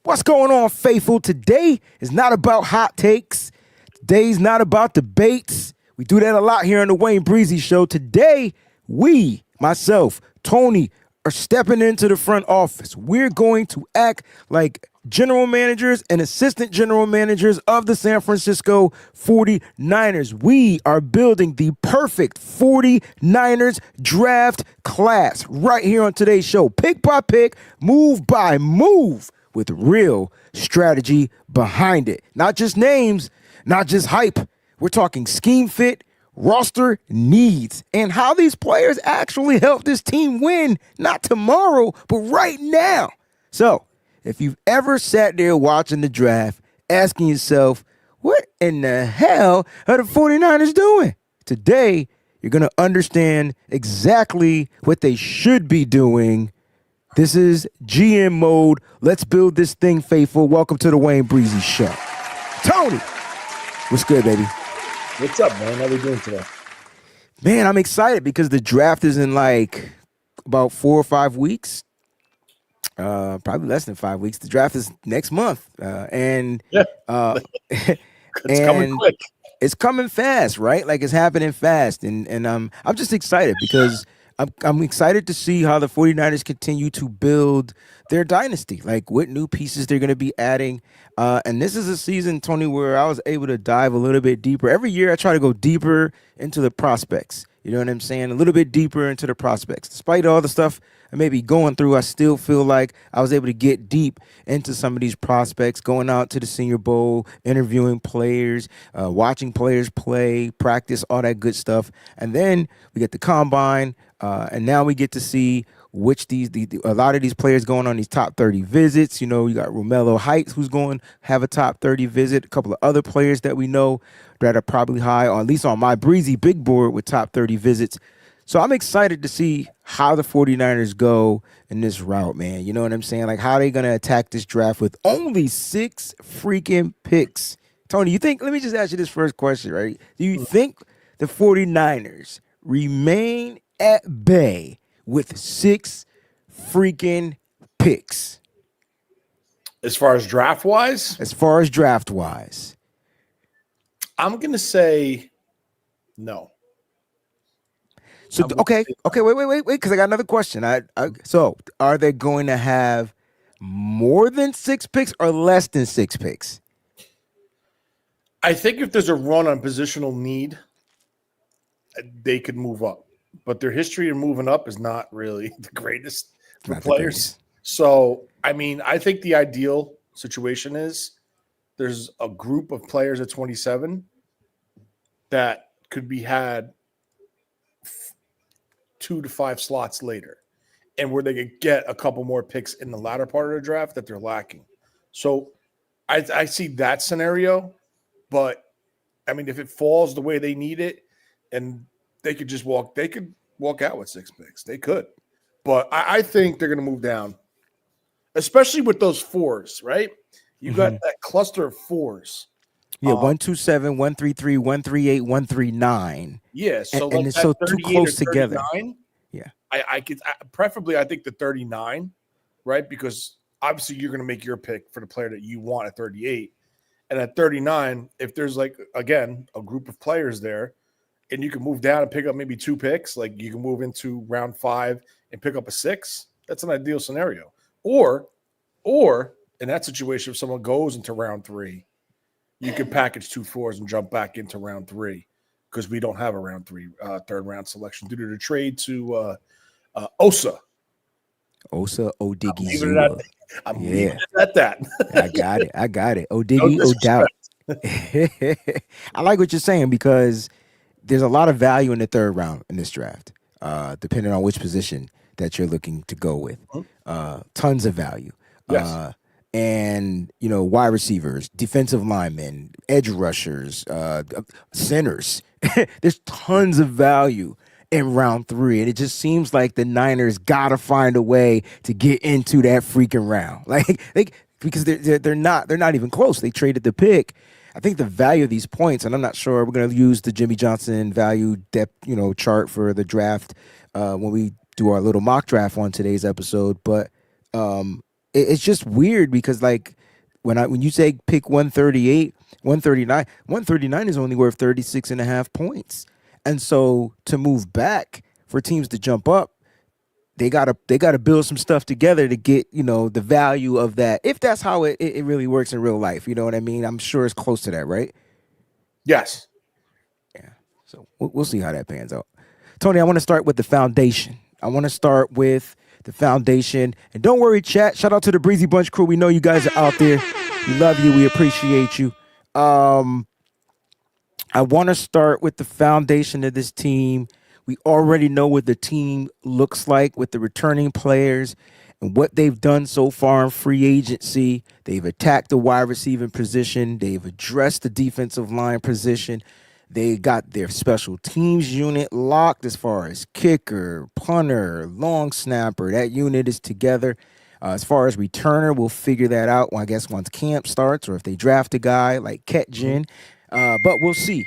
What's going on, faithful? Today is not about hot takes. Today's not about debates. We do that a lot here on the Wayne Breezie Show. Today, myself, Tony, are stepping into the front office. We're going to act like general managers and assistant general managers of the San Francisco 49ers. We are building the perfect 49ers draft class right here on today's show. Pick by pick, move by move, with real strategy behind it. Not just names, not just hype. We're talking scheme fit, roster needs, and how these players actually help this team win, not tomorrow, but right now. So, if you've ever sat there watching the draft, asking yourself, what in the hell are the 49ers doing? Today, you're going to understand exactly what they should be doing. This is GM mode. Let's build this thing, faithful. Welcome to the Wayne Breezie Show. Tony, what's good, baby? What's up, man? How we doing today? Man, I'm excited because the draft is in like about 4 or 5 weeks. Probably less than 5 weeks. The draft is next month. It's and coming quick. It's coming fast, right? Like it's happening fast. And I'm just excited because I'm excited to see how the 49ers continue to build their dynasty, like what new pieces they're going to be adding. And this is a season, Tony, where I was able to dive a little bit deeper. Every year I try to go deeper into the prospects. You know what I'm saying? A little bit deeper into the prospects. Despite all the stuff I may be going through, I still feel like I was able to get deep into some of these prospects, going out to the Senior Bowl, interviewing players, watching players play, practice, all that good stuff. And then we get the combine, and now we get to see which a lot of these players going on these top 30 visits. You know, you got Romelo Heights, who's going to have a top 30 visit, a couple of other players that we know that are probably high, or at least on my Breezy big board with top 30 visits. So I'm excited to see how the 49ers go in this route, man. You know what I'm saying? Like, how are they going to attack this draft with only 6 freaking picks? Tony, let me just ask you this first question, right? Do you think the 49ers remain at bay with 6 freaking picks? As far as draft-wise? As far as draft-wise. I'm going to say no. So, okay, wait, because I got another question. So, are they going to have more than 6 picks or less than 6 picks? I think if there's a run on positional need, they could move up. But their history of moving up is not really the greatest for players. So, I mean, I think the ideal situation is there's a group of players at 27 that could be had 2 to 5 slots later, and where they could get a couple more picks in the latter part of the draft that they're lacking. So I see that scenario, but I mean, if it falls the way they need it, and they could walk out with 6 picks. They could, but I think they're going to move down, especially with those 4s, right? You got that cluster of 4s. Yeah, 127, 133, 138, 139. Yeah, so and it's so too close together. Yeah, I could preferably, I think the 39, right? Because obviously you're going to make your pick for the player that you want at 38, and at 39, if there's like again a group of players there, and you can move down and pick up maybe 2 picks, like you can move into round 5 and pick up a 6. That's an ideal scenario. Or in that situation, if someone goes into round 3. You can package 2 4s and jump back into round 3 because we don't have a round 3, third round selection due to the trade to Osa. Osa Odigizua. I'm leaving it at that. I got it. Odigi, no doubt. I like what you're saying because there's a lot of value in the 3rd round in this draft, depending on which position that you're looking to go with. Tons of value. Yes. And, you know, wide receivers, defensive linemen, edge rushers, centers. There's tons of value in round 3. And it just seems like the Niners got to find a way to get into that freaking round. Because they're not even close. They traded the pick. I think the value of these points, and I'm not sure we're going to use the Jimmy Johnson value depth, chart for the draft when we do our little mock draft on today's episode. But it's just weird because like when you say pick 138, 139, 139 is only worth 36 and a half points. And so to move back for teams to jump up, they gotta build some stuff together to get, the value of that. If that's how it really works in real life, you know what I mean? I'm sure it's close to that, right? Yes. Yeah. So we'll see how that pans out. Tony, I want to start with the foundation. I want to start with the foundation. And don't worry, chat. Shout out to the Breezy Bunch crew. We know you guys are out there. We love you. We appreciate you. Um, I want to start with the foundation of this team. We already know what the team looks like with the returning players and what they've done so far in free agency. They've attacked the wide receiving position, they've addressed the defensive line position. They got their special teams unit locked as far as kicker, punter, long snapper. That unit is together. As far as returner, we'll figure that out, I guess, once camp starts or if they draft a guy like Ketjin. But we'll see.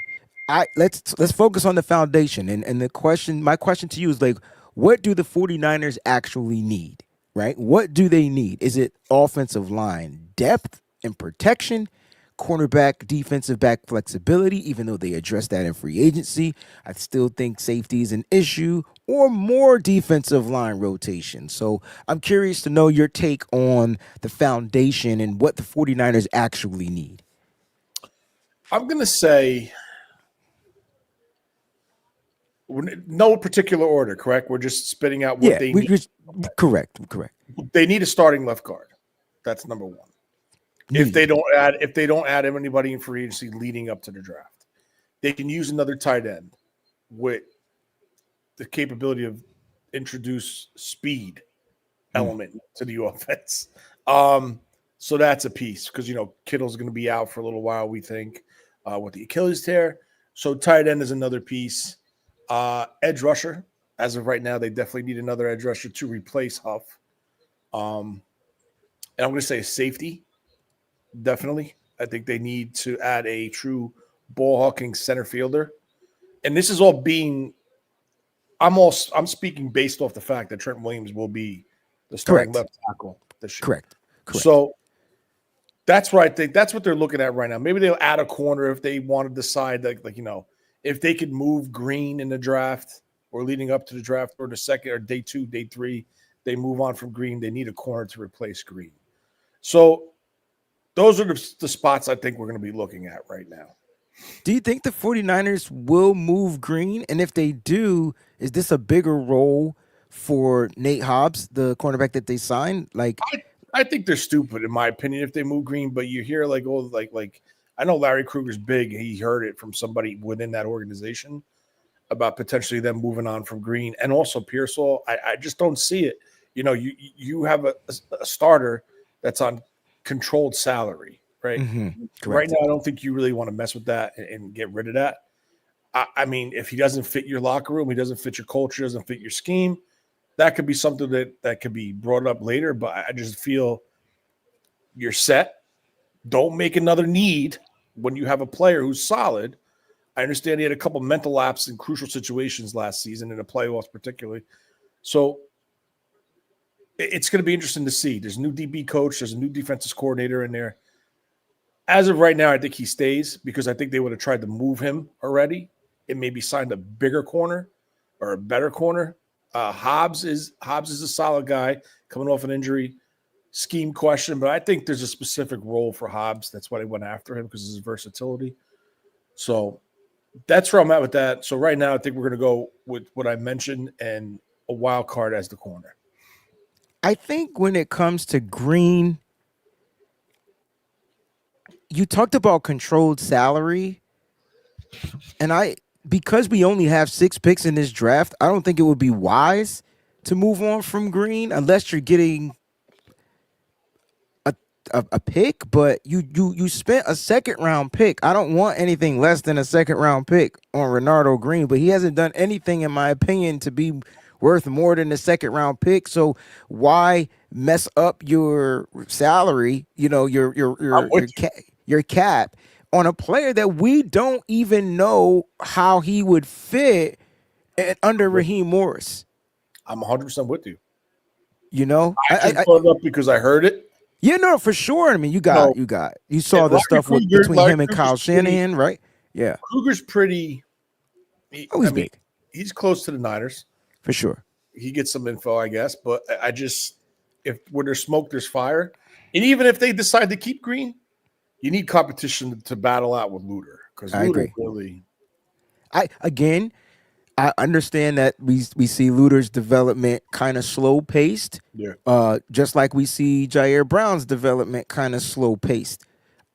Let's focus on the foundation. And my question to you is like, what do the 49ers actually need? Right? What do they need? Is it offensive line depth and protection? Cornerback, defensive back flexibility, even though they addressed that in free agency. I still think safety is an issue, or more defensive line rotation. So I'm curious to know your take on the foundation and what the 49ers actually need. I'm going to say no particular order, correct? We're just spitting out what they need. Correct. They need a starting left guard. That's number one. If they don't add anybody in free agency leading up to the draft, they can use another tight end with the capability of introduce speed element to the offense. So that's a piece because Kittle's going to be out for a little while, we think, with the Achilles tear. So tight end is another piece. Edge rusher, as of right now, they definitely need another edge rusher to replace Huff. And I'm going to say safety. Definitely. I think they need to add a true ball hawking center fielder. And this is all being I'm speaking based off the fact that Trent Williams will be the starting left tackle this year. Correct. So that's what I think. That's what they're looking at right now. Maybe they'll add a corner if they want to decide if they could move Green in the draft or leading up to the draft or the second or day 2, day 3, they move on from Green. They need a corner to replace Green. So those are the spots I think we're going to be looking at right now. Do you think the 49ers will move Green? And if they do, is this a bigger role for Nate Hobbs, the cornerback that they signed? Like, I think they're stupid, in my opinion, if they move Green. But you hear like I know Larry Kruger's big. He heard it from somebody within that organization about potentially them moving on from Green and also Pearsall. I just don't see it. You have a starter that's on controlled salary, right? Right now, I don't think you really want to mess with that and get rid of that. I mean, if he doesn't fit your locker room, he doesn't fit your culture, doesn't fit your scheme, that could be something that could be brought up later. But I just feel you're set. Don't make another need when you have a player who's solid. I understand he had a couple mental lapses in crucial situations last season, in the playoffs particularly. So it's going to be interesting to see. There's a new DB coach. There's a new defensive coordinator in there. As of right now, I think he stays because I think they would have tried to move him already and maybe signed a bigger corner or a better corner. Hobbs is a solid guy coming off an injury. Scheme question, but I think there's a specific role for Hobbs. That's why they went after him, because of his versatility. So that's where I'm at with that. So right now, I think we're going to go with what I mentioned and a wild card as the corner. I think when it comes to Green, you talked about controlled salary, and because we only have 6 picks in this draft, I don't think it would be wise to move on from Green unless you're getting a pick. But you spent a second round pick. I don't want anything less than a second round pick on Renardo Green, but he hasn't done anything, in my opinion, to be worth more than a second round pick. So why mess up your salary, your cap on a player that we don't even know how he would fit under Raheem Morris? I'm 100% with you. You know, I just brought it up because I heard it. yeah, no, for sure. I mean, No, you saw the stuff between him and Kyle Kruger's Shanahan, right? Yeah. Kruger's pretty. Oh, I he's mean, big he's close to the Niners. for sure. He gets some info, I guess. But I just, if where there's smoke, there's fire. And even if they decide to keep Green, you need competition to battle out with Luter because I Luter agree. really. I understand that we see Luter's development kind of slow paced. Yeah. Just like we see Jair Brown's development kind of slow paced.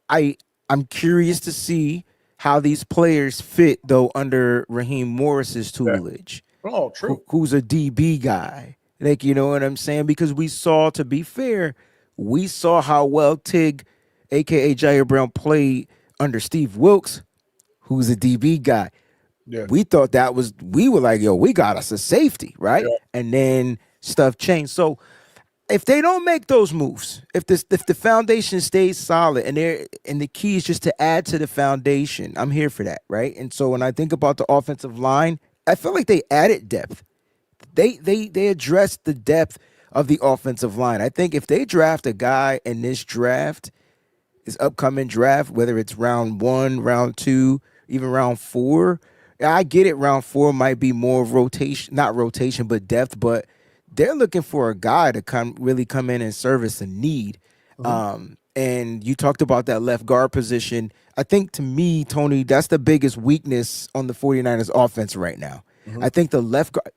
I'm curious to see how these players fit though under Raheem Morris's Yeah. tutelage. Oh, true. Who's a DB guy. Like, you know what I'm saying? Because we saw, to be fair, we saw how well Tig, aka Jair Brown, played under Steve Wilkes, who's a DB guy. Yeah. We thought we were like, yo, we got us a safety, right? Yeah. And then stuff changed. So if they don't make those moves, if the foundation stays solid and the key is just to add to the foundation, I'm here for that, right? And so when I think about the offensive line, I feel like they added depth. They addressed the depth of the offensive line. I think if they draft a guy in this draft, this upcoming draft, whether it's round 1, round 2, even round 4, I get it. Round 4 might be more rotation, not rotation, but depth. But they're looking for a guy to really come in and service a need. And you talked about that left guard position. I think, to me, Tony, that's the biggest weakness on the 49ers offense right now. I think the left guard,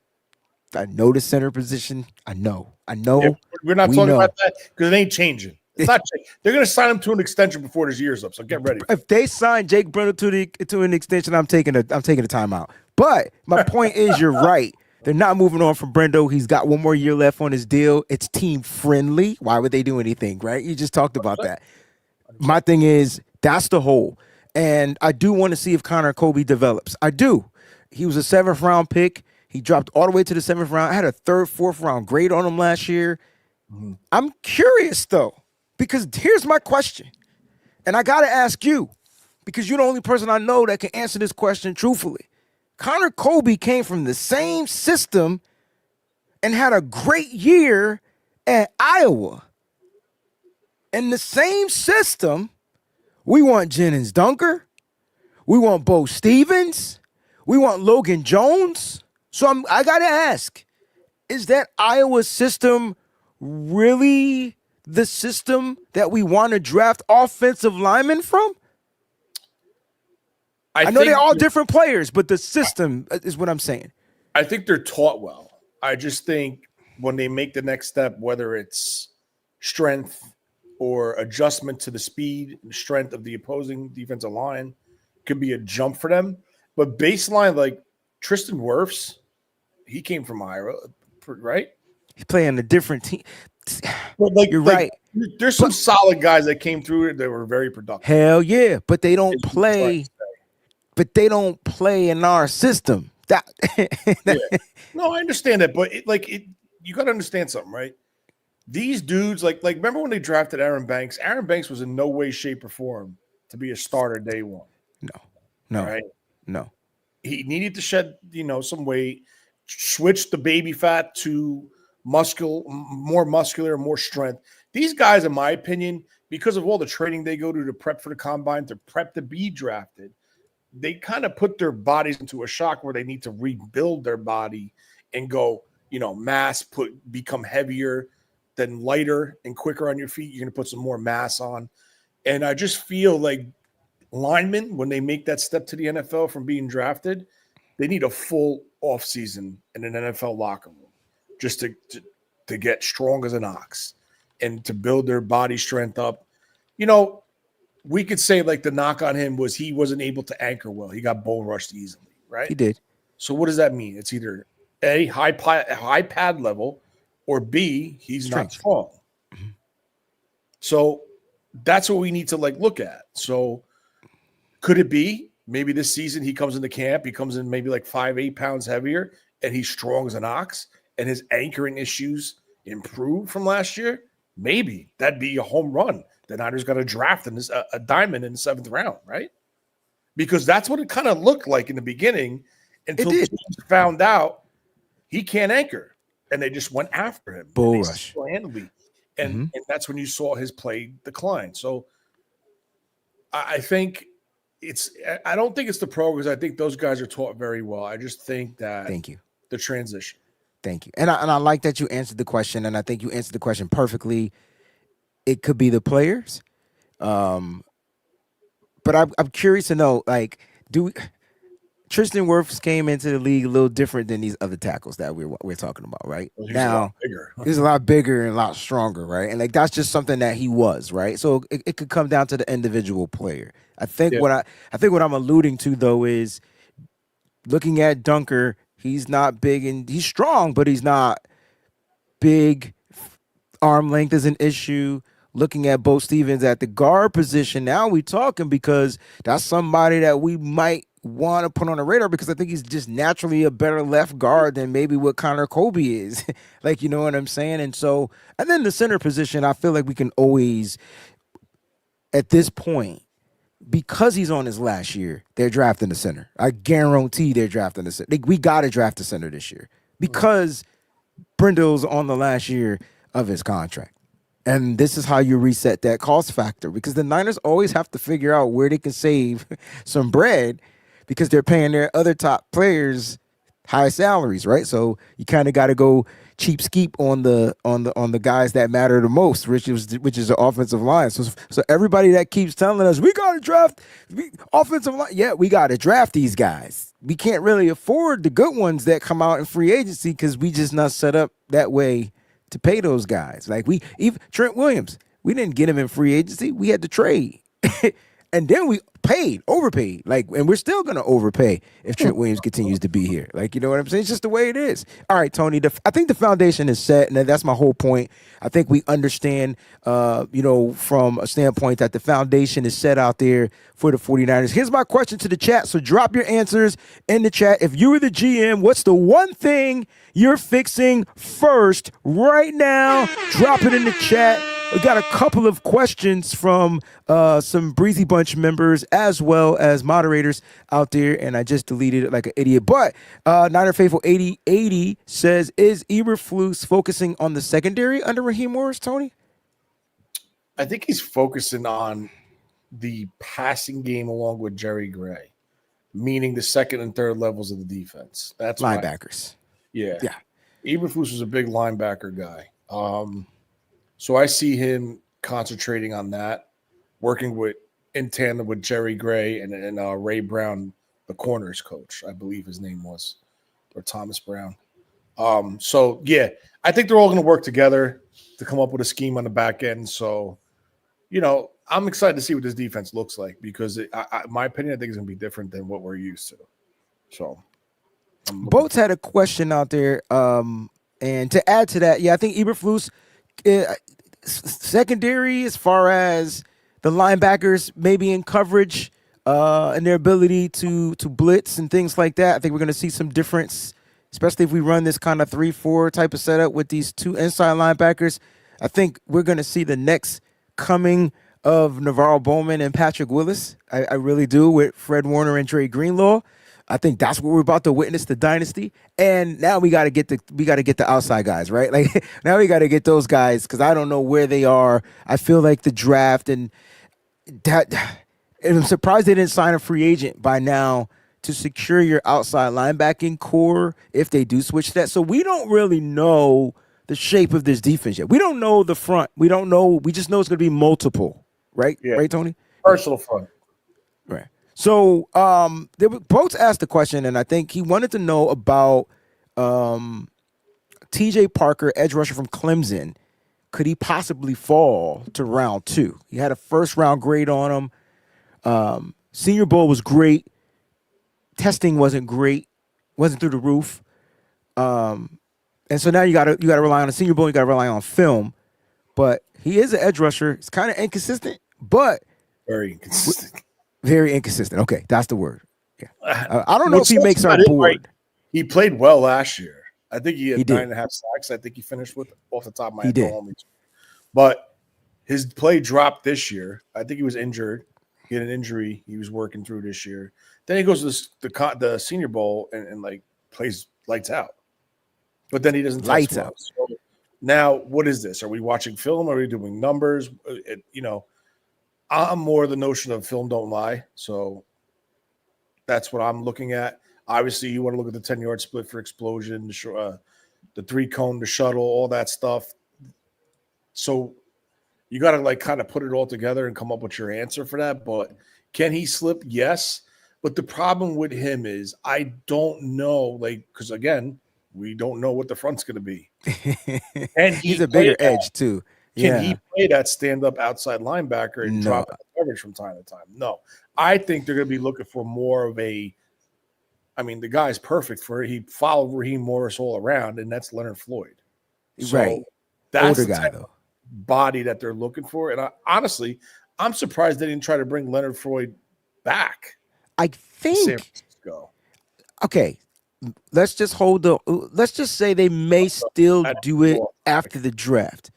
I know the center position. I know. Yeah, we're not talking about that because it ain't changing. It's not changing. They're going to sign him to an extension before his year's up. So get ready. If they sign Jake Brendel to an extension, I'm taking a timeout. But my point is, you're right. They're not moving on from Brendo. He's got one more year left on his deal. It's team friendly. Why would they do anything, right? You just talked about that. My thing is, that's the hole. And I do want to see if Connor Kobe develops. I do. He was a 7th round pick. He dropped all the way to the 7th round. I had a 3rd, 4th round grade on him last year. I'm curious, though, because here's my question. And I got to ask you, because you're the only person I know that can answer this question truthfully. Connor Kobe came from the same system and had a great year at Iowa. In the same system, we want Jennings Dunker. We want Bo Stevens. We want Logan Jones. So I got to ask, is that Iowa system really the system that we want to draft offensive linemen from? I know they're all different players, but the system is what I'm saying. I think they're taught well. I just think when they make the next step, whether it's strength or adjustment to the speed and strength of the opposing defensive line, could be a jump for them. But baseline, like Tristan Wirfs, he came from Iowa, right? He's playing a different team. But you're right. There's some solid guys that came through it that were very productive. Hell yeah, but they don't play. But they don't play in our system. Yeah. No, I understand that, but you got to understand something, right? These dudes, like remember when they drafted Aaron Banks? Aaron Banks was in no way, shape, or form to be a starter day one. No, right? No. He needed to shed, some weight, switch the baby fat to more muscular, more strength. These guys, in my opinion, because of all the training they go to prep for the combine, to prep to be drafted, they kind of put their bodies into a shock where they need to rebuild their body and go, become heavier, then lighter and quicker on your feet. You're going to put some more mass on. And I just feel like linemen, when they make that step to the NFL from being drafted, they need a full offseason in an NFL locker room just to get strong as an ox and to build their body strength up. We could say like the knock on him was he wasn't able to anchor well. He got bull rushed easily, right? He did. So what does that mean? It's either A, high pad level, or B, he's not strong. Mm-hmm. So that's what we need to look at. So could it be maybe this season he comes into camp, he comes in maybe 5-8 pounds heavier, and he's strong as an ox, and his anchoring issues improve from last year? Maybe that'd be a home run. The Niners got a draft in a diamond in the 7th round, right? Because that's what it kind of looked like in the beginning until teams found out he can't anchor. and they just went after him, and Bull they rush. single-handedly, Mm-hmm. and that's when you saw his play decline. So I think I don't think it's the pro because I think those guys are taught very well. I just think that Thank you. the transition. Thank you. And I like that you answered the question, and I think you answered the question perfectly. It could be the players. Um, but I'm curious to know, like, Tristan Wirfs came into the league a little different than these other tackles that we're talking about, right? Well, he's a lot Now, bigger. he's a lot bigger and a lot stronger, right? And like that's just something that he was, right? So it could come down to the individual player. I think Yeah. I think what I'm alluding to though is looking at Dunker, he's not big and he's strong, but he's not big. Arm length is an issue. Looking at Bo Stevens at the guard position, now we talking because that's somebody that we might want to put on the radar because I think he's just naturally a better left guard than maybe what Connor Kobe is. Like, you know what I'm saying? And so, and then the center position, I feel like we can always, at this point, because he's on his last year, they're drafting the center. I guarantee they're drafting the center. We got to draft the center this year because Brindle's on the last year of his contract. And this is how you reset that cost factor because the Niners always have to figure out where they can save some bread because they're paying their other top players high salaries, right? So you kind of got to go cheap skeep on the guys that matter the most, which is the offensive line. So everybody that keeps telling us we got to draft offensive line, yeah, we got to draft these guys. We can't really afford the good ones that come out in free agency because we just not set up that way to pay those guys. Like even Trent Williams, we didn't get him in free agency. We had to trade. And then we overpaid. Like, and we're still gonna overpay if Trent Williams continues to be here. Like, you know what I'm saying? It's just the way it is. All right, Tony. I think the foundation is set, and that's my whole point. I think we understand, from a standpoint that the foundation is set out there for the 49ers. Here's my question to the chat. So drop your answers in the chat. If you were the GM, what's the one thing you're fixing first right now? Drop it in the chat. We got a couple of questions from some Breezy Bunch members as well as moderators out there, and I just deleted it like an idiot. But Niner Faithful 8080 says, is Eberflus focusing on the secondary under Raheem Morris, Tony? I think he's focusing on the passing game along with Jerry Gray, meaning the second and third levels of the defense. That's linebackers. Yeah. Yeah. Eberflus was a big linebacker guy. So I see him concentrating on that, working in tandem with Jerry Gray and Ray Brown, the corners coach, I believe his name was, or Thomas Brown. So yeah, I think they're all going to work together to come up with a scheme on the back end. So, I'm excited to see what this defense looks like because, my opinion, I think it's going to be different than what we're used to. So, Boats had a question out there, and to add to that, yeah, I think Eberflus. Secondary as far as the linebackers maybe in coverage and their ability to blitz and things like that. I think we're going to see some difference, especially if we run this kind of 3-4 type of setup with these two inside linebackers. I think we're going to see the next coming of Navarro Bowman and Patrick Willis. I really do, with Fred Warner and Dre Greenlaw. I think that's what we're about to witness, the dynasty. And now we got to get the outside guys, right? Like now we got to get those guys because I don't know where they are. I feel like the draft and I'm surprised they didn't sign a free agent by now to secure your outside linebacking core if they do switch that. So we don't really know the shape of this defense yet. We don't know the front. We don't know. We just know it's going to be multiple, right? Yeah. Right, Tony? Personal front. Right. So they were both asked the question, and I think he wanted to know about T.J. Parker, edge rusher from Clemson. Could he possibly fall to round 2? He had a first-round grade on him. Senior Bowl was great. Testing wasn't great. Wasn't through the roof. And so now you gotta rely on the Senior Bowl. You gotta rely on film. But he is an edge rusher. It's kind of inconsistent, but very inconsistent. Very inconsistent. Okay, that's the word. Yeah, I don't know if he makes our board. Right? He played well last year. I think he had 9.5 sacks. I think he finished with off the top of my head. But his play dropped this year. I think he was injured. He had an injury he was working through this year. Then he goes to the Senior Bowl and like plays lights out. but then he doesn't test Lights well. out. So now, what is this? Are we watching film? Are we doing numbers? I'm more the notion of film don't lie. So that's what I'm looking at. Obviously, you want to look at the 10-yard split for explosion, the 3-cone, the shuttle, all that stuff. So you got to like kind of put it all together and come up with your answer for that. But can he slip? Yes. But the problem with him is I don't know, like, because again, we don't know what the front's going to be. And He's he a play bigger that. edge too. Can he Yeah. play that stand-up outside linebacker and No. drop in the coverage from time to time? No. I think they're going to be looking for more of a – I mean, the guy's perfect for it. He followed Raheem Morris all around, and that's Leonard Floyd. So Right. that's Older the guy type though. of body that they're looking for. And honestly, I'm surprised they didn't try to bring Leonard Floyd back I to San think Francisco. okay. Let's just let's just say they may still do it after the draft.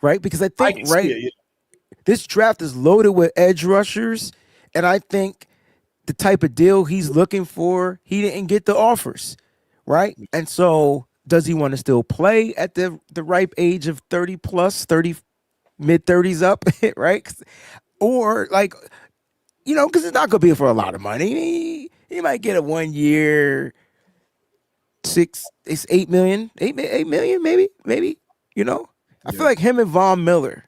Right? Because I I think can see it. Yeah. this draft is loaded with edge rushers, and I think the type of deal he's looking for, he didn't get the offers, right? And so does he want to still play at the ripe age of 30 plus, 30 mid 30s up, right? Or like, because it's not going to be for a lot of money. He might get a 1 year, it's 8 million, 8 million, maybe, I feel like him and Von Miller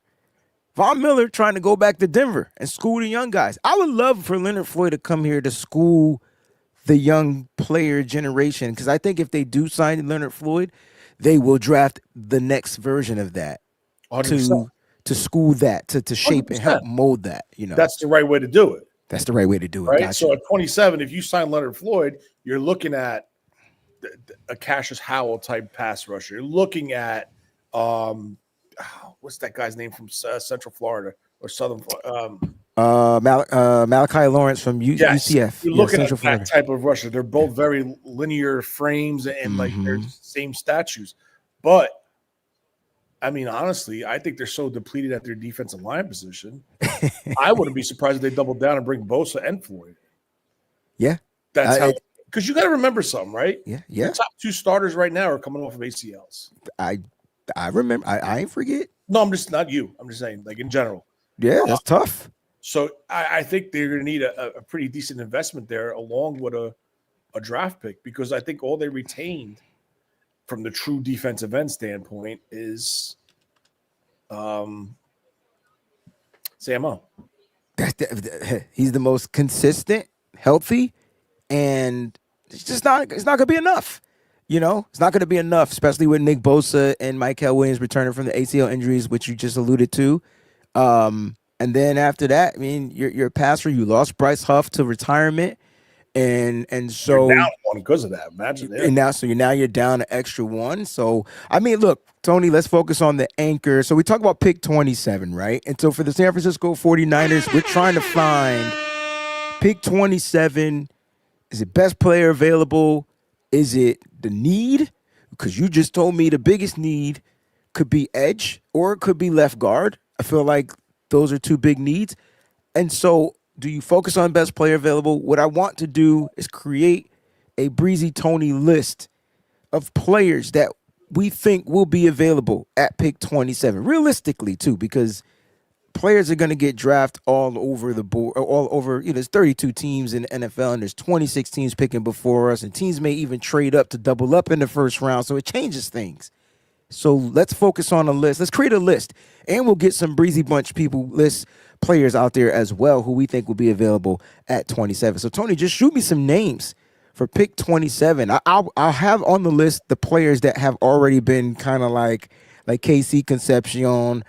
trying to go back to Denver and school the young guys. I would love for Leonard Floyd to come here to school the young player generation, because I think if they do sign Leonard Floyd, they will draft the next version of that 100%. to school that, to shape and help 100%. mold that. That's the right way to do it. That's the right way to do it. Right. Gotcha. So at 27, if you sign Leonard Floyd, you're looking at a Cassius Howell type pass rusher. You're looking at what's that guy's name from Central Florida or Southern Florida? Malachi Lawrence from UCF. You're looking at that type of rusher. They're both very linear frames and like they're same statues. But I mean, honestly, I think they're so depleted at their defensive line position. I wouldn't be surprised if they doubled down and bring Bosa and Floyd. Yeah. That's how, because you got to remember something, right? Yeah. The top 2 starters right now are coming off of ACLs. I remember. I ain't forget. No, I'm just not you. I'm just saying, like in general. Yeah, that's tough. So I think they're going to need a pretty decent investment there, along with a draft pick, because I think all they retained from the true defensive end standpoint is Samo. He's the most consistent, healthy, and it's not going to be enough. It's not going to be enough, especially with Nick Bosa and Mykel Williams returning from the ACL injuries, which you just alluded to. And then after that, I mean, you're a passer. You lost Bryce Huff to retirement, and so you're down one because of that. Imagine that. And now you're down an extra one. So I mean, look, Tony, let's focus on the anchor. So we talk about pick 27, right? And so for the San Francisco 49ers, we're trying to find pick 27. Is it best player available? Is it the need? Because you just told me the biggest need could be edge or it could be left guard. I feel like those are 2 big needs. And so do you focus on best player available? What I want to do is create a Breezy Tony list of players that we think will be available at pick 27. Realistically, too, because players are going to get drafted all over the board, all over, there's 32 teams in the NFL and there's 26 teams picking before us, and teams may even trade up to double up in the first round. So it changes things. So let's focus on a list. Let's create a list, and we'll get some Breezy Bunch players out there as well who we think will be available at 27. So Tony, just shoot me some names for pick 27. I'll have on the list the players that have already been kind of like KC Concepcion,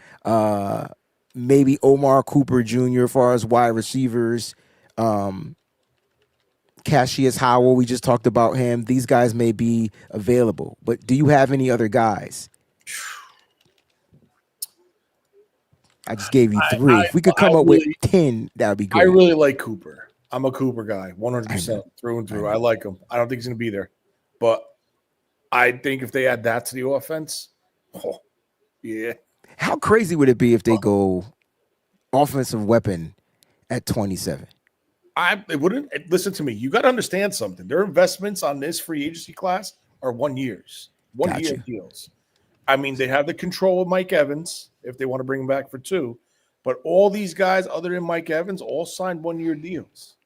maybe Omar Cooper Jr. as far as wide receivers. Cassius Howell, we just talked about him. These guys may be available, but do you have any other guys? I just gave you 3. If we could come up with 10, that would be great. I really like Cooper. I'm a Cooper guy, 100% through and through. I like him. I don't think he's going to be there, but I think if they add that to the offense, yeah. How crazy would it be if they go offensive weapon at 27? It wouldn't. Listen to me. You got to understand something. Their investments on this free agency class are 1 years. 1 year you. deals. I mean, they have the control of Mike Evans if they want to bring him back for 2. But all these guys, other than Mike Evans, all signed 1 year deals.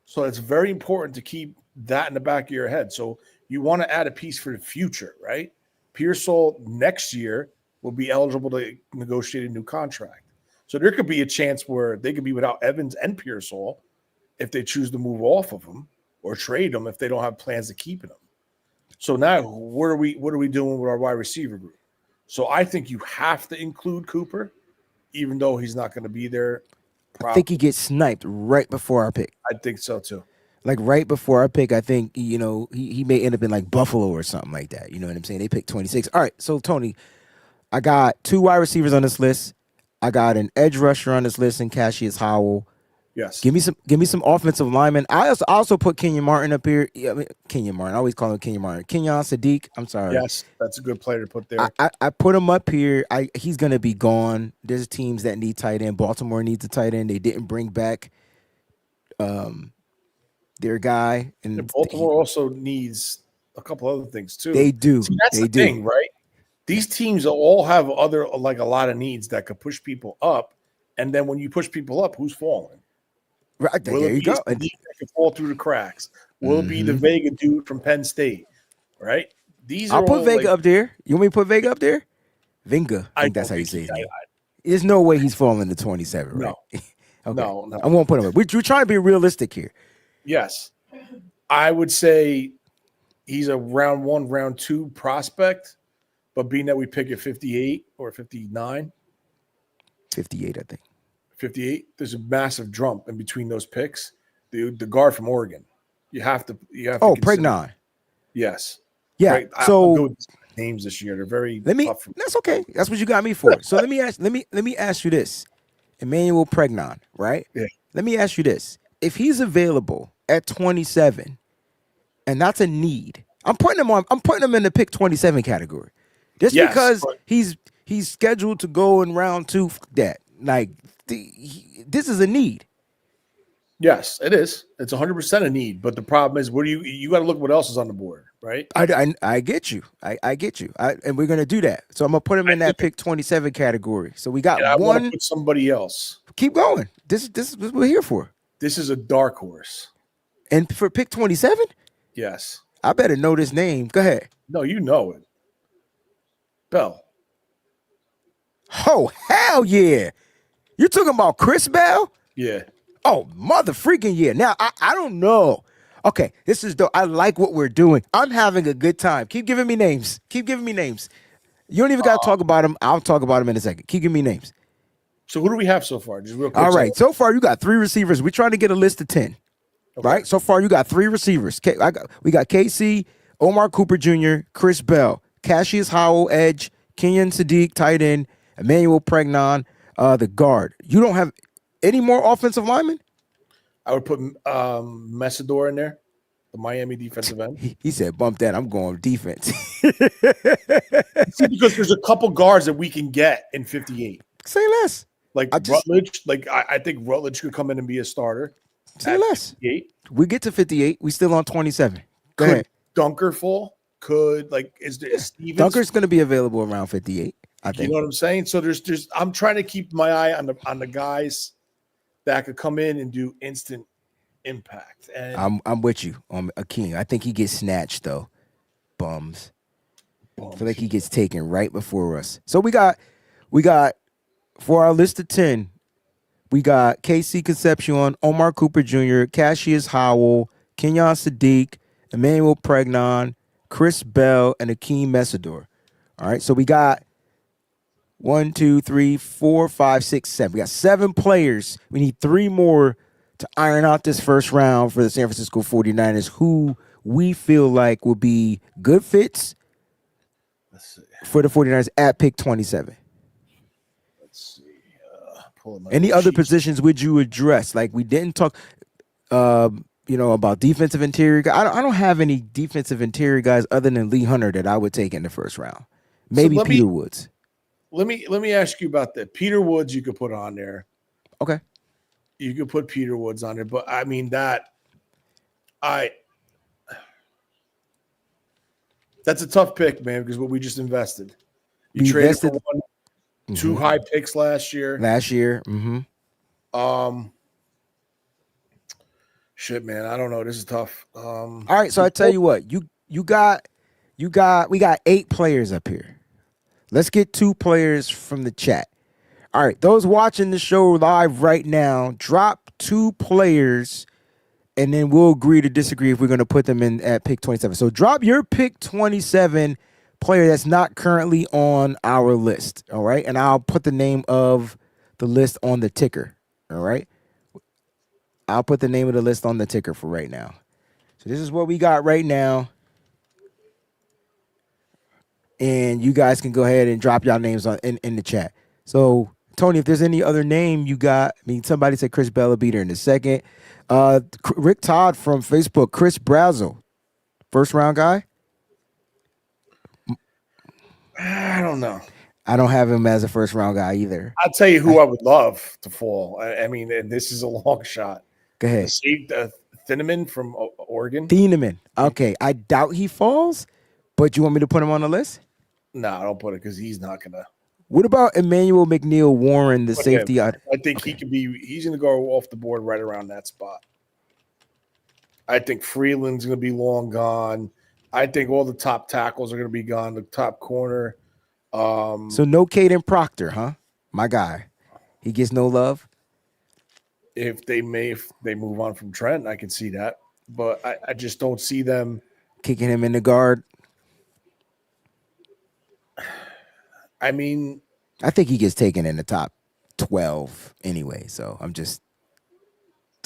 So it's very important to keep that in the back of your head. So you want to add a piece for the future, right? Pearsall next year will be eligible to negotiate a new contract. So there could be a chance where they could be without Evans and Pearsall if they choose to move off of him or trade him if they don't have plans to keep him. So now what are we doing with our wide receiver group? So I think you have to include Cooper, even though he's not going to be there. I think he gets sniped right before our pick. I think so too. Like right before our pick, I think, he may end up in like Buffalo or something like that. You know what I'm saying? They picked 26. All right, so Tony, I got 2 wide receivers on this list. I got an edge rusher on this list in Cassius Howell. Yes. Give me some offensive linemen. I also put Kenyon Martin up here. Yeah, I mean, Kenyon Martin. I always call him Kenyon Martin. Kenyon Sadiq. I'm sorry. Yes, that's a good player to put there. I put him up here. He's gonna be gone. There's teams that need tight end. Baltimore needs a tight end. They didn't bring back their guy. And Baltimore also needs a couple other things too. They do. See, that's they the do. thing, right? These teams all have a lot of needs that could push people up. And then when you push people up, who's falling? Right, Will there it you be go. that can fall through the cracks? Will it be the Vega dude from Penn State? Right? These are I'll put all Vega up there. You want me to put Vega up there? Venga. I think that's how you say his name. There's no way he's falling to 27, right? No. Okay. No. I won't put him up. We're trying to be realistic here. Yes. I would say he's a round 1, round 2 prospect, but being that we pick at 58 or 59. 58, I think. 58. There's a massive jump in between those picks. The guard from Oregon. You have to. Oh, Pregnon. Yes. Yeah. Right. So I'm good with names this year. They're very tough. That's okay. That's what you got me for. So let me ask you this. Emmanuel Pregnon, right? Yeah. Let me ask you this. If he's available at 27, and that's a need, I'm putting him in the pick 27 category. Just because he's scheduled to go in round 2, that. Like, this is a need. Yes, it is. It's 100% a need. But the problem is, you got to look what else is on the board, right? I get you. I get you. And we're gonna do that. So I'm gonna put him in that pick 27 category. So we got I one. want to put somebody else. Keep going. This is what we're here for. This is a dark horse. And for pick 27? Yes. I better know this name. Go ahead. No, you know it. Bell. Oh, hell yeah. You're talking about Chris Bell? Yeah. Oh, mother freaking yeah. Now, I don't know. Okay, this is dope. I like what we're doing. I'm having a good time. Keep giving me names. You don't even got to talk about them. I'll talk about them in a second. Keep giving me names. So who do we have so far? Just real quick. All right. So far, you got 3 receivers. We're trying to get a list of 10. Okay. Right? So far, you got 3 receivers. We got KC, Omar Cooper Jr., Chris Bell, Cassius Howell, edge, Kenyon Sadiq, tight end, Emmanuel Pregnon, the guard. You don't have any more offensive linemen? I would put Messidor in there, the Miami defensive end. He said, bump that. I'm going defense. See, because there's a couple guards that we can get in 58. Say less. Like Rutledge. I think Rutledge could come in and be a starter. Say less. 58. We get to 58. We still on 27. Go ahead. Dunker fall? Is there Stevens? Dunker's going to be available around 58, I think. You know what I'm saying? So there's I'm trying to keep my eye on the guys that could come in and do instant impact. And I'm with you on Akeem. I think he gets snatched though. Bums. I feel like he gets taken right before us. So we got for our list of 10, we got KC Concepcion, Omar Cooper Jr., Cassius Howell, Kenyon Sadiq, Emmanuel Pregnon, Chris Bell, and Akeem Messidor. All right, so we got 1, 2, 3, 4, 5, 6, 7. We got 7 players. We need 3 more to iron out this first round for the San Francisco 49ers, who we feel like will be good fits for the 49ers at pick 27. Let's see. Any other positions would you address? Like, we didn't talk about defensive interior guys. I don't have any defensive interior guys other than Lee Hunter that I would take in the first round. Maybe Peter Woods. Let me ask you about that. Peter Woods you could put on there. Okay. You could put Peter Woods on there, but I mean That's a tough pick, man, because what we just invested. You We traded for invested two high picks last year. last year. Shit, man, I don't know. This is tough. All right, so I tell you what, we got 8 players up here. Let's get 2 players from the chat. All right, those watching the show live right now, drop 2 players, and then we'll agree to disagree if we're going to put them in at pick 27. So drop your pick 27 player that's not currently on our list, all right? And I'll put the name of the list on the ticker, all right? I'll put the name of the list on the ticker for right now. So this is what we got right now. And you guys can go ahead and drop y'all names in the chat. So, Tony, if there's any other name you got, I mean, somebody said Chris Bella beat her in a second. Rick Todd from Facebook, Chris Brazel, first round guy. I don't know. I don't have him as a first round guy either. I'll tell you who I would love to fall. I mean, and this is a long shot. Go ahead. Thieneman from Oregon. Thieneman. Okay, I doubt he falls, but you want me to put him on the list? No, I don't put it because he's not gonna. What about Emmanuel McNeil Warren, the safety? I think he could be. He's gonna go off the board right around that spot. I think Freeland's gonna be long gone. I think all the top tackles are gonna be gone. The top corner. So no Caden Proctor, huh? My guy. He gets no love. If they move on from Trent, I can see that. But I just don't see them kicking him in the guard. I mean, I think he gets taken in the top 12 anyway. So it's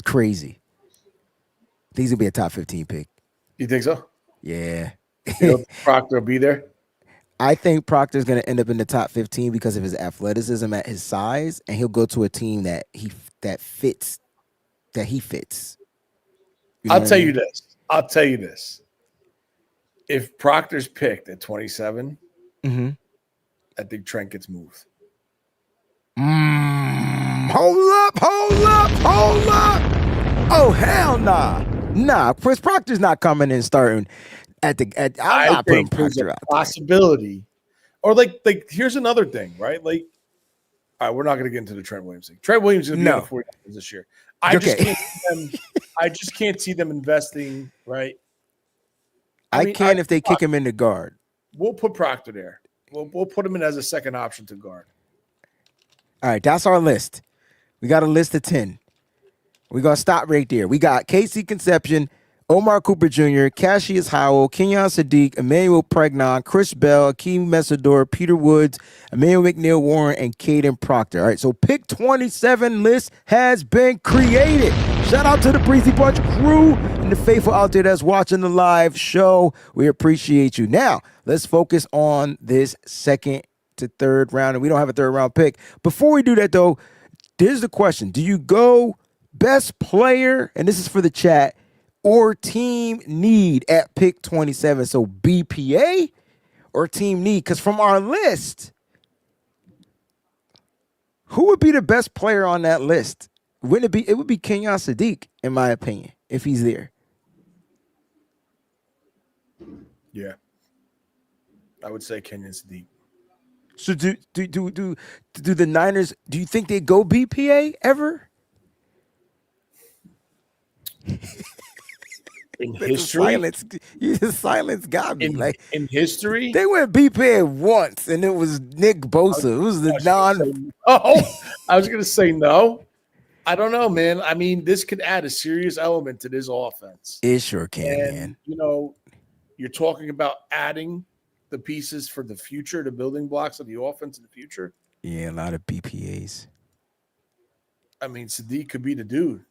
crazy. I think he's gonna be a top 15 pick. You think so? Yeah. Proctor will be there. I think Proctor's gonna end up in the top 15 because of his athleticism at his size, and he'll go to a team that he fits. You know I'll tell you this. If Proctor's picked at 27, I think Trent gets moved. Hold up. Oh, hell nah. Nah, Chris Proctor's not coming in starting I'm not putting Proctor out. Possibility. Or like here's another thing, right? Like, all right, we're not going to get into the Trent Williams thing. Trent Williams is going to be on the 49ers this year. I just can't see them investing, right? I can if they kick him in the guard. We'll put Proctor there. We'll put him in as a second option to guard. All right, that's our list. We got a list of 10. We're going to stop right there. We got Casey Conception, Omar Cooper Jr., Cassius Howell, Kenyon Sadiq, Emmanuel Pregnon, Chris Bell, Akeem Mesidor, Peter Woods, Emmanuel McNeil Warren, and Caden Proctor. All right, so pick 27 list has been created. Shout out to the Breezy Bunch crew and the faithful out there that's watching the live show. We appreciate you. Now, let's focus on this second to third round, and we don't have a third round pick. Before we do that, though, here's the question. Do you go best player, and this is for the chat, or team need at pick 27? So BPA or team need? Because from our list, who would be the best player on that list? Wouldn't it be? It would be Kenyon Sadiq, in my opinion, if he's there. Yeah, I would say Kenyon Sadiq. So do the Niners? Do you think they go BPA ever? In history, the silence got me. In history, they went BPA once, and it was Nick Bosa. It was the non. I was going to say no. I don't know, man. I mean, this could add a serious element to this offense. It sure can, man. You know, you're talking about adding the pieces for the future, the building blocks of the offense in the future. Yeah, a lot of BPAs. I mean, Sadiq could be the dude.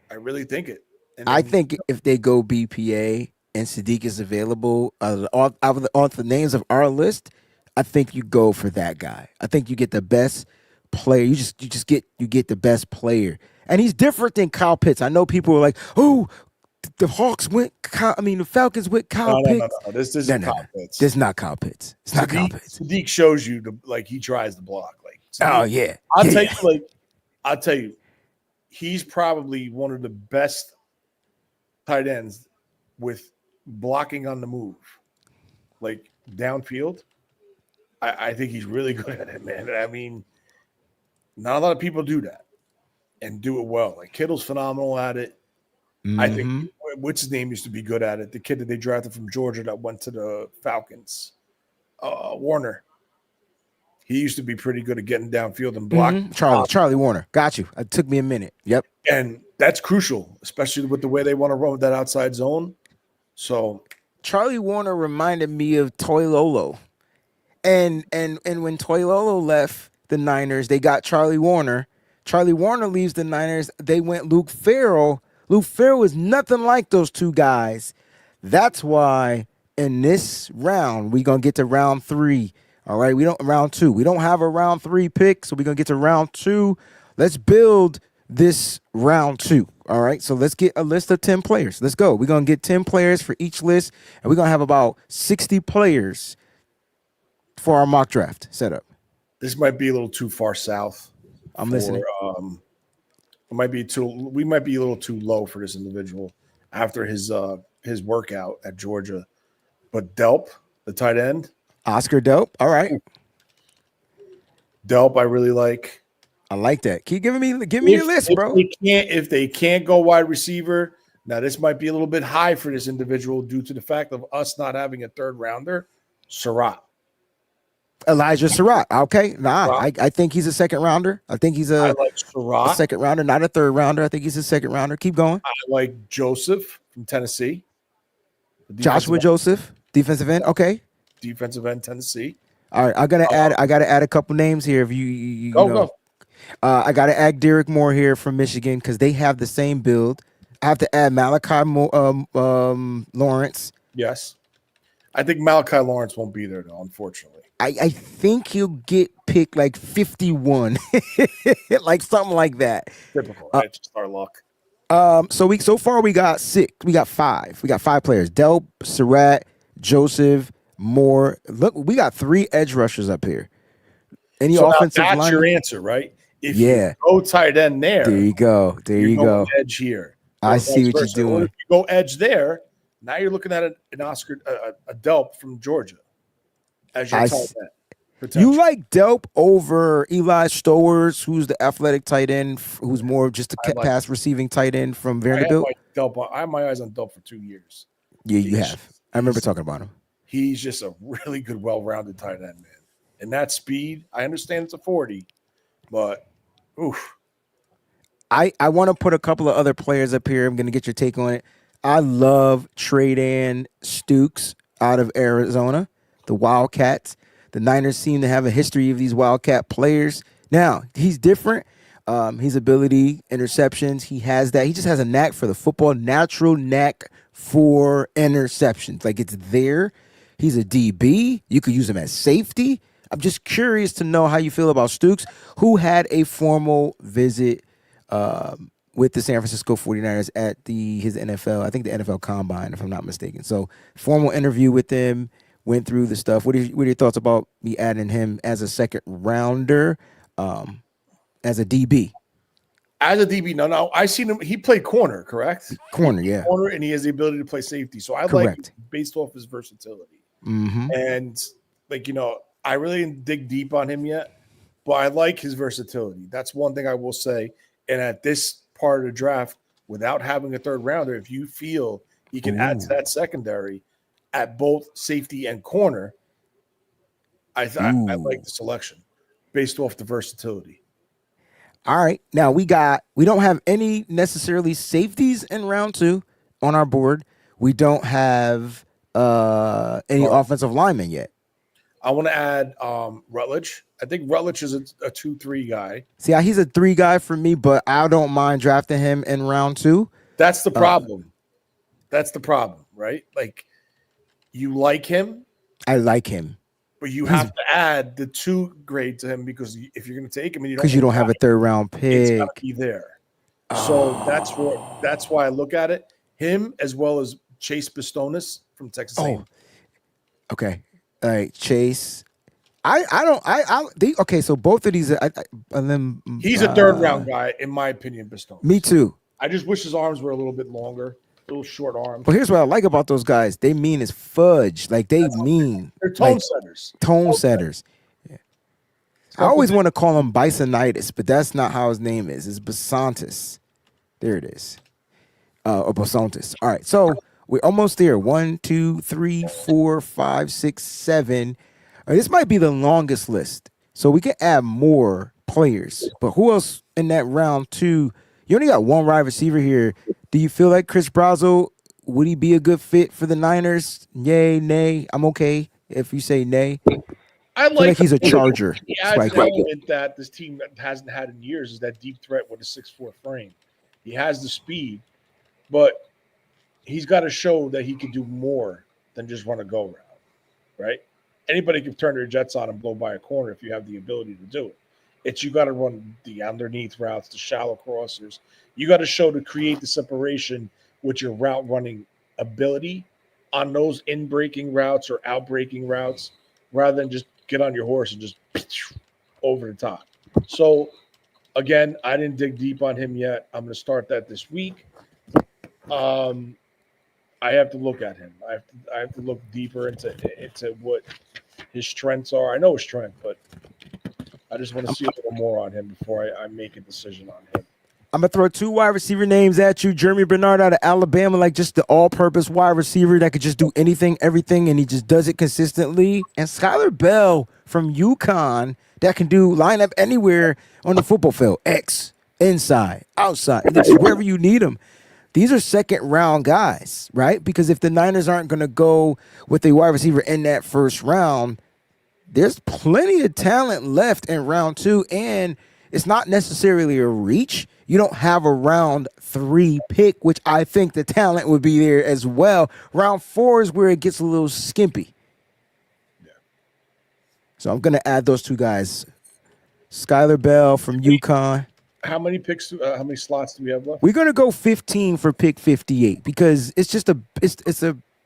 I really think it. I think if they go BPA and Sadiq is available, off the names of our list, I think you go for that guy. I think you get the best player. You get the best player, and he's different than Kyle Pitts. I know people were like, "Oh, the Hawks went. The Falcons went Kyle Pitts." No. This isn't Kyle Pitts. This is not Kyle Pitts. It's not Kyle Pitts. Sadiq shows you he tries the block. Sadiq, oh yeah. I'll tell you, he's probably one of the best tight ends with blocking on the move. like downfield, I think he's really good at it, man. I mean, not a lot of people do that and do it well. Like Kittle's phenomenal at it. I think Mm-hmm. what's his name used to be good at it. The kid that they drafted from Georgia that went to the Falcons, Warner. He used to be pretty good at getting downfield and blocking. Mm-hmm. Charlie Warner. Got you. It took me a minute. Yep. And that's crucial, especially with the way they want to run with that outside zone. So Charlie Warner reminded me of Toy Lolo. And when Toilolo left the Niners, they got Charlie Warner. Charlie Warner leaves the Niners. They went Luke Farrell. Luke Farrell is nothing like those two guys. That's why in this round, we're going to get to round 3. All right, round 2. We don't have a round 3 pick, so we're going to get to round 2. Let's build this round 2. All right, so let's get a list of 10 players. Let's go. We're going to get 10 players for each list, and we're going to have about 60 players for our mock draft setup. this might be a little too far south. I'm listening. We might be a little too low for this individual after his workout at Georgia. But Delp, the tight end, Oscar Delp. All right. Delp, I really like. I like that. Keep giving me your list, bro. If they can't go wide receiver, now this might be a little bit high for this individual due to the fact of us not having a third rounder. Surratt. Elijah Surratt. Okay. I think he's a second rounder. I think he's I like Surratt. a second rounder, not a third rounder. I think he's a second rounder. Keep going. I like Joseph from Tennessee. Joshua Joseph, defensive end. Okay. Defensive end, Tennessee. All right. I gotta add a couple names here. If you Go, know. go. I gotta add Derek Moore here from Michigan because they have the same build. I have to add Malachi Lawrence. Yes. I think Malachi Lawrence won't be there, though, unfortunately. I think he'll get picked like 51, like something like that. Typical. Right? Just our luck. So far we got 6. We got 5. We got 5 players. Delp, Surratt, Joseph, Moore. Look, we got 3 edge rushers up here. Any So offensive that's line? your answer, right? If you go tight end there you go. There you go. Edge here. I see what you're doing. Or if you go edge there, now you're looking at an Oscar, a Delp from Georgia as your tight end. You like Delp over Eli Stowers, who's the athletic tight end, who's more of just a pass receiving tight end from Vanderbilt? I have my eyes on Delp for 2 years. Yeah, you have. I remember talking about him. He's just a really good, well-rounded tight end, man. And that speed, I understand it's a 40, but oof. I want to put a couple of other players up here. I'm going to get your take on it. I love Trey Stukes out of Arizona, the Wildcats. The Niners seem to have a history of these Wildcat players. Now, he's different. His ability, interceptions, he has that. He just has a knack for the football, natural knack for interceptions. Like, it's there. He's a DB. You could use him as safety. I'm just curious to know how you feel about Stukes, who had a formal visit with the San Francisco 49ers at his NFL, I think the NFL Combine, if I'm not mistaken. So, formal interview with them, went through the stuff. What are your thoughts about me adding him as a second rounder, as a DB? As a DB, no. I seen him. He played corner, correct? Corner, yeah. Corner, and he has the ability to play safety. So I like him based off his versatility. Mm-hmm. And, I really didn't dig deep on him yet, but I like his versatility. That's one thing I will say. And at this part of the draft, without having a third rounder, if you feel he can add to that secondary at both safety and corner, I like the selection based off the versatility. All right. Now we don't have any necessarily safeties in round 2 on our board. We don't have any offensive linemen yet. I want to add Rutledge. I think Rutledge is a 2-3 guy. See, he's a 3 guy for me, but I don't mind drafting him in round 2. That's the problem. That's the problem, right? Like, you like him. I like him. But you have to add the 2 grade to him because if you're going to take him, and you don't have a third round pick, it's got to be there. So that's why I look at it. Him as well as Chase Pistonis from Texas A&M. Okay. All right, Chase. So both of these, and then he's a third round guy, in my opinion, Pistonis. Me too. I just wish his arms were a little bit longer. Little short arms. But here's what I like about those guys. They mean as fudge. Like they mean They're tone like setters. tone setters. I always want to call him Bisonitis, but that's not how his name is. It's Basontis. There it is. Or Basontis. All right. So we're almost there. 1, 2, 3, 4, 5, 6, 7. This might be the longest list. So we can add more players. But who else in that round 2? You only got one wide receiver here. Do you feel like Chris Brazil, would he be a good fit for the Niners? Yay, nay. I'm okay if you say nay. I feel like he's a Charger. He adds an element that this team hasn't had in years, is that deep threat with a 6'4" frame. He has the speed, but he's got to show that he can do more than just run a go route, right? Anybody can turn their jets on and blow by a corner if you have the ability to do it. It's you got to run the underneath routes, the shallow crossers. You got to show to create the separation with your route running ability on those in-breaking routes or out-breaking routes, rather than just get on your horse and just over the top. So, again, I didn't dig deep on him yet. I'm going to start that this week. I have to look at him. I have to look deeper into what his strengths are. I know his strength, but I just want to see a little more on him before I make a decision on him. I'm going to throw 2 wide receiver names at you. Jeremy Bernard out of Alabama, like just the all-purpose wide receiver that could just do anything, everything, and he just does it consistently. And Skylar Bell from UConn that can do line up anywhere on the football field. X, inside, outside, just wherever you need him. These are second-round guys, right? Because if the Niners aren't going to go with a wide receiver in that first round, there's plenty of talent left in round 2, and it's not necessarily a reach. You don't have a round 3 pick, which I think the talent would be there as well. Round 4 is where it gets a little skimpy. Yeah. So I'm going to add those 2 guys. Skylar Bell from UConn. How many picks? How many slots do we have left? We're going to go 15 for pick 58 because it's just it's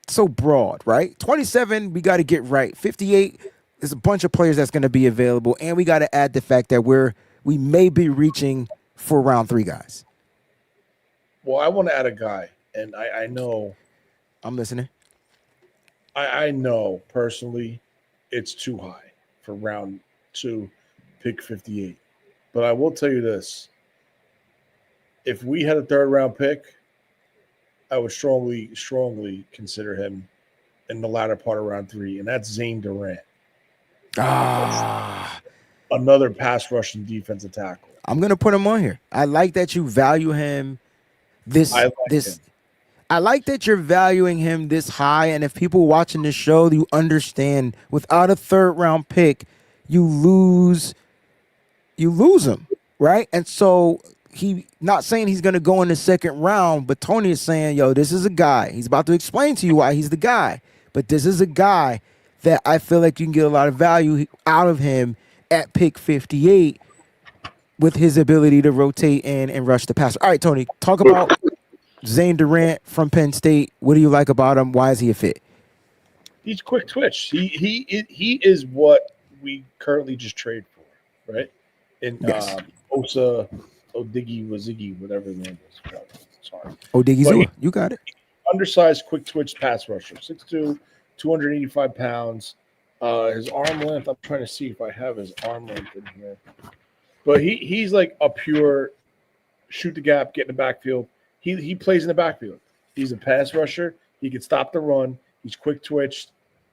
so broad, right? 27, we got to get right. 58, there's a bunch of players that's going to be available, and we got to add the fact that we may be reaching for round 3 guys. Well, I want to add a guy, and I know. I'm listening. I know personally it's too high for round 2, pick 58. But I will tell you this. If we had a 3rd round pick, I would strongly consider him in the latter part of round 3, and that's Zayn Durant. Another pass rushing defensive tackle. I'm gonna put him on here. I like that you value him him. I like that you're valuing him this high. And if people watching this show, you understand without a 3rd round pick, you lose him, right? And so he not saying he's gonna go in the 2nd round, but Tony is saying, yo, this is a guy. He's about to explain to you why he's the guy. But this is a guy that I feel like you can get a lot of value out of him at pick 58 with his ability to rotate in and rush the passer. All right, Tony, talk about Zayn Durant from Penn State. What do you like about him? Why is he a fit? He's quick twitch. He is what we currently just trade for, right? In Yes. Osa Odiggy Waziggy, whatever the name is. Sorry. Odiggy, you got it. Undersized, quick twitch pass rusher. 6'2", 285 pounds. His arm length, I'm trying to see if I have his arm length in here. But he's like a pure shoot the gap, get in the backfield. He plays in the backfield. He's a pass rusher. He can stop the run. He's quick twitched.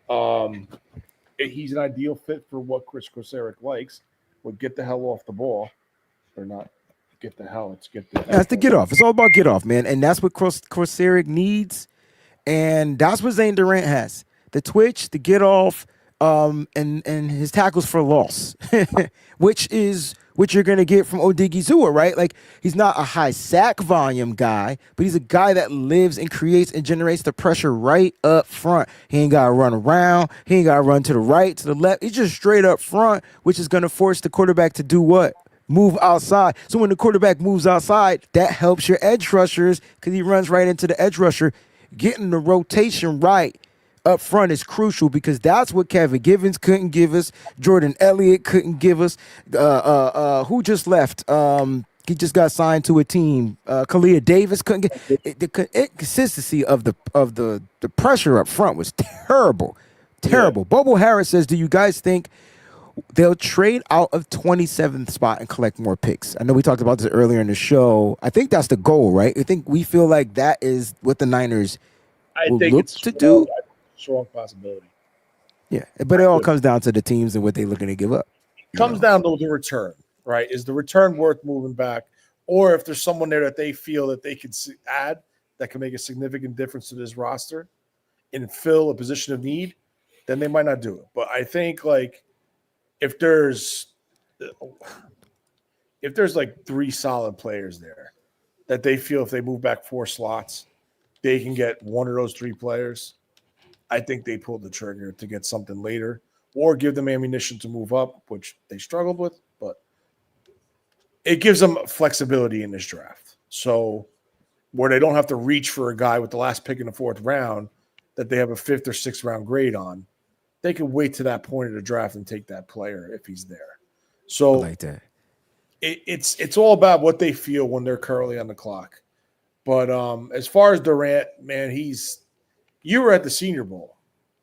He's an ideal fit for what Chris Kosaric likes. Would get the hell off the ball. Or not get the hell. It's get the hell. That's the get off. It's all about get off, man. And that's what Kosaric needs. And that's what Zayn Durant has. The twitch, the get off, and his tackles for loss, which is what you're going to get from Odigizua, right? Like, he's not a high sack volume guy, but he's a guy that lives and creates and generates the pressure right up front. He ain't got to run around. He ain't got to run to the right, to the left. He's just straight up front, which is going to force the quarterback to do what? Move outside. So when the quarterback moves outside, that helps your edge rushers because he runs right into the edge rusher. Getting the rotation right up front is crucial because that's what Kevin Givens couldn't give us. Jordan Elliott couldn't give us. Who just left? He just got signed to a team. Kalia Davis couldn't get the inconsistency of the pressure up front was terrible, Yeah, terrible. Bobo Harris says, "Do you guys think they'll trade out of 27th spot and collect more picks?" I know we talked about this earlier in the show. I think that's the goal, right? I think we feel like that is what the Niners I will think look it's to do. strong possibility. Yeah, but it all comes down to the teams and what they're looking to give up. It comes down to the return, right? Is the return worth moving back, or if there's someone there that they feel that they could add that can make a significant difference to this roster and fill a position of need, then they might not do it. But I think like if there's like three solid players there that they feel if they move back 4 slots, they can get one of those 3 players. I think they pulled the trigger to get something later or give them ammunition to move up, which they struggled with, but it gives them flexibility in this draft. So where they don't have to reach for a guy with the last pick in the 4th round that they have a 5th or 6th round grade on, they can wait to that point of the draft and take that player if he's there. So I like that. It's all about what they feel when they're currently on the clock. But as far as Durant, man, you were at the Senior Bowl.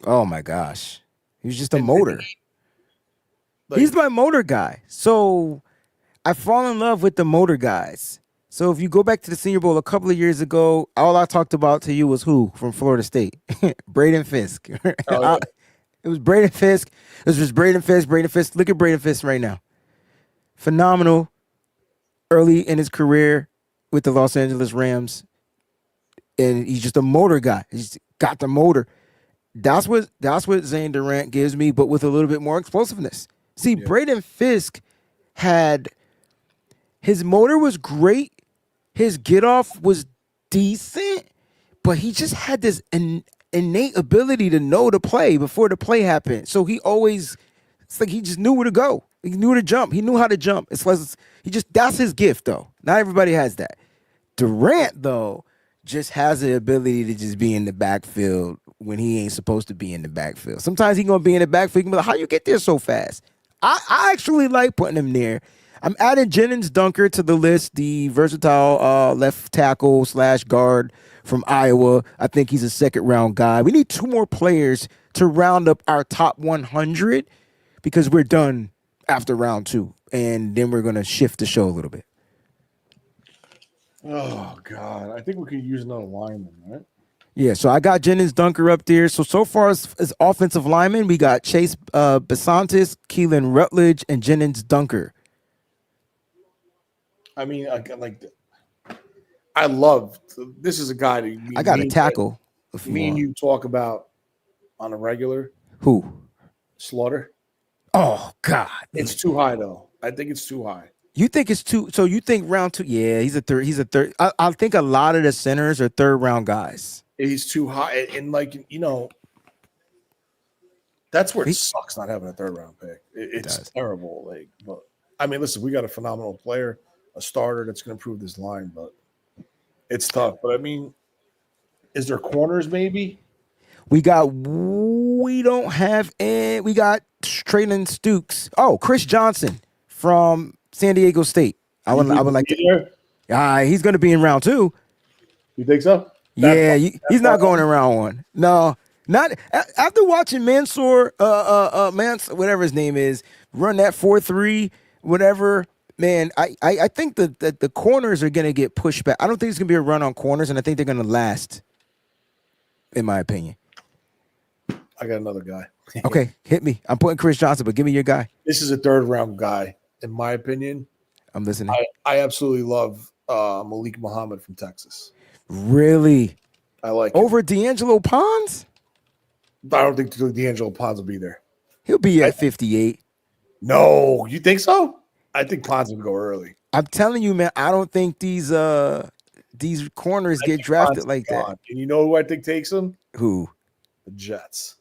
Oh my gosh, he's just a motor. Like, He's my motor guy. So I fall in love with the motor guys. So if you go back to the Senior Bowl a couple of years ago, all I talked about to you was who from Florida State? Braden Fisk. oh, yeah. It was Braden Fisk. It was just Braden Fisk. Braden Fisk. Look at Braden Fisk right now. Phenomenal early in his career with the Los Angeles Rams. And he's just a motor guy. He's got the motor. That's what Zayn Durant gives me, but with a little bit more explosiveness. See, Yeah. Braden Fisk had his motor was great, his get off was decent, but he just had this innate ability to know the play before the play happened. So it's like he just knew where to go. He knew to jump. He knew how to jump. It's like that's his gift though. Not everybody has that. Durant though just has the ability to just be in the backfield when he ain't supposed to be in the backfield. Sometimes he gonna be in the backfield. He can be like, how you get there so fast? I actually like putting him there. I'm adding Jennings Dunker to the list, the versatile left tackle / guard from Iowa. I think he's a 2nd round guy. We need 2 more players to round up our top 100 because we're done after round 2. And then we're going to shift the show a little bit. Oh, God. I think we could use another lineman, right? Yeah, so I got Jennings Dunker up there. So far as offensive linemen, we got Chase Besantis, Keelan Rutledge, and Jennings Dunker. I mean, I love this is a guy that I got a tackle. Me and you talk about on a regular. Who? Slaughter. Oh, God. It's too high, though. I think it's too high. You think it's too? So you think round 2? Yeah, he's a third. I think a lot of the centers are 3rd round guys. He's too high, and that's where it sucks not having a 3rd round pick. It's terrible. But I mean, listen, we got a phenomenal player, a starter that's going to improve this line, but it's tough. But I mean, is there corners maybe? We don't have, and we got Traylon Stukes. Oh, Chris Johnson from San Diego State. I would like to. He's going to be in round 2. You think so? Yeah, he's not going in round 1. No, not after watching Mansour, whatever his name is, run that 4.3, whatever. Man, I think that the corners are going to get pushed back. I don't think it's going to be a run on corners, and I think they're going to last, in my opinion. I got another guy. Okay, hit me. I'm putting Chris Johnson, but give me your guy. This is a 3rd round guy, in my opinion. I'm listening. I absolutely love Malik Muhammad from Texas. Really? I like over D'Angelo Pons? I don't think D'Angelo Pons will be there. He'll be at 58. No, you think so? I think Pons will go early. I'm telling you, man, I don't think these corners get drafted like that. And you know who I think takes them? Who? The Jets.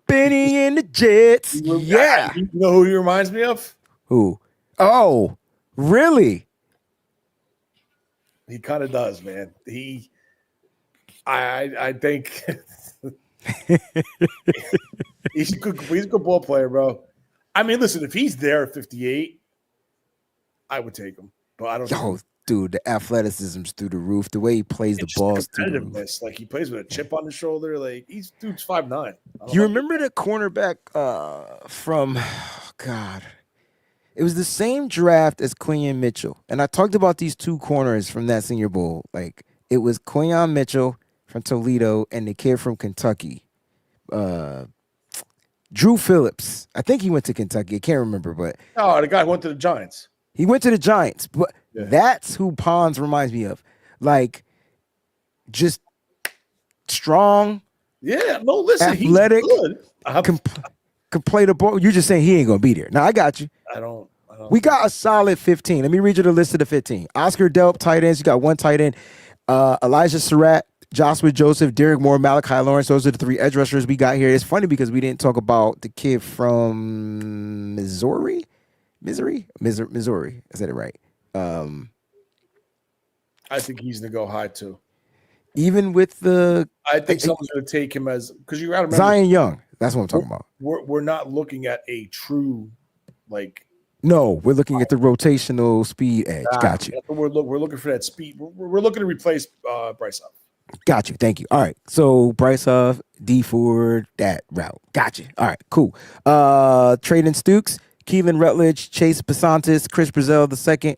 Benny and the Jets. Yeah. You know who he reminds me of? Who? Oh, really? He kind of does, man. I think he's a good ball player, bro. I mean, listen, if he's there at 58, I would take him, but I don't know. Yo, dude, the athleticism's through the roof. The way he plays the It's just the balls through the roof. competitiveness. Like he plays with a chip on his shoulder. Like he's dude's 5'9". You remember the cornerback from God? It was the same draft as Quinion Mitchell. And I talked about these two corners from that Senior Bowl. Like it was Quinion Mitchell from Toledo and the kid from Kentucky. Drew Phillips. I think he went to Kentucky. I can't remember, but the guy who went to the Giants. he went to the Giants. But Yeah. that's who Pons reminds me of. Like just strong. Yeah, no, listen, Athletic, he's good. Can play the ball. You're just saying he ain't gonna be there. Now I got you. I don't. We got a solid 15. Let me read you the list of the 15. Oscar Delp, tight ends. You got one tight end. Elijah Surratt, Joshua Joseph, Derek Moore, Malachi Lawrence. Those are the three edge rushers we got here. It's funny because we didn't talk about the kid from Missouri. Missouri. I said it right. I think he's gonna go high too. Even with the, I think someone's gonna take him as because you got to remember Zion Young. That's what I'm talking about. We're not looking at a true like. No, we're looking at the rotational speed edge. Got you. We're looking for that speed. We're looking to replace Bryce Huff. Got you. Thank you. All right. So Bryce Huff, D Ford, that route. Got you. All right. Cool. Traden Stukes, Keelan Rutledge, Chase Pasantis, Chris Brazell II,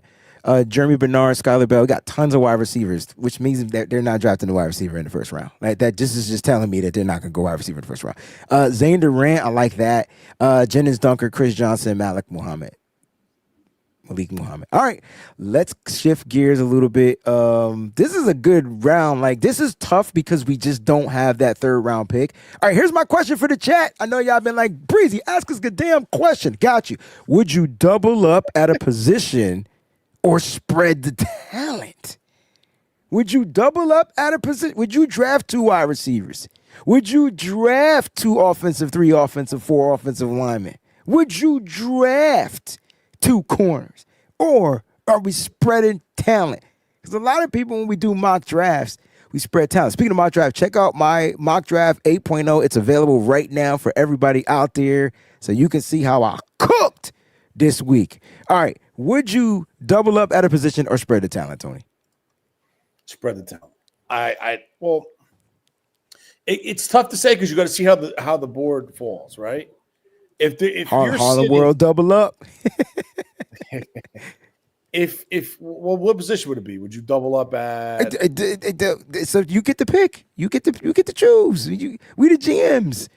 Jeremy Bernard, Skylar Bell. We got tons of wide receivers, which means that they're not drafting the wide receiver in the first round. Like that. This is just telling me that they're not going to go wide receiver in the first round. Zayn Durant, I like that. Jennings Dunker, Chris Johnson, Malik Muhammad. All right, let's shift gears a little bit. This is a good round. Like, this is tough because we just don't have that third round pick. All right, here's my question for the chat. I know y'all been like, Breezy, ask us a damn question. Got you. Would you double up at a position or spread the talent? Would you double up at a position? Would you draft two wide receivers? Would you draft two offensive, three offensive, four offensive linemen? Would you draft two corners? Or are we spreading talent? Because a lot of people, when we do mock drafts, we spread talent. Speaking of mock draft, check out my mock draft 8.0. It's available right now for everybody out there so you can see how I cooked this week. All right. Would you double up at a position or spread the talent, Tony? Spread the talent. Well, it's tough to say because you got to see how the board falls, right? If you're Harlem sitting, World double up. what position would it be? Would you double up at? So you get the pick. You get to choose. We the GMs.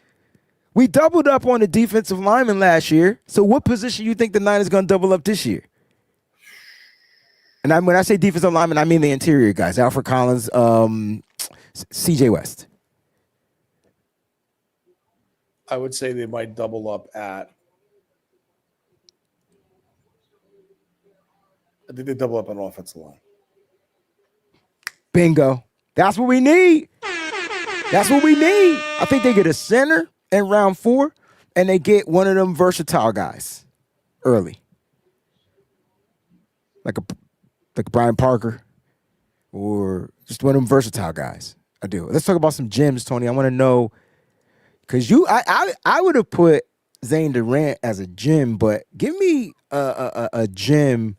We doubled up on the defensive lineman last year. So what position you think the Niners going to double up this year? And when I say defensive lineman, I mean the interior guys: Alfred Collins, C.J. West. I would say they might double up at. I think they double up on offensive line. Bingo. That's what we need. That's what we need. I think they get a center in round 4, and they get one of them versatile guys early, like Brian Parker, or just one of them versatile guys. I do. Let's talk about some gems, Tony. I want to know because I would have put Zayn Durant as a gem, but give me a gem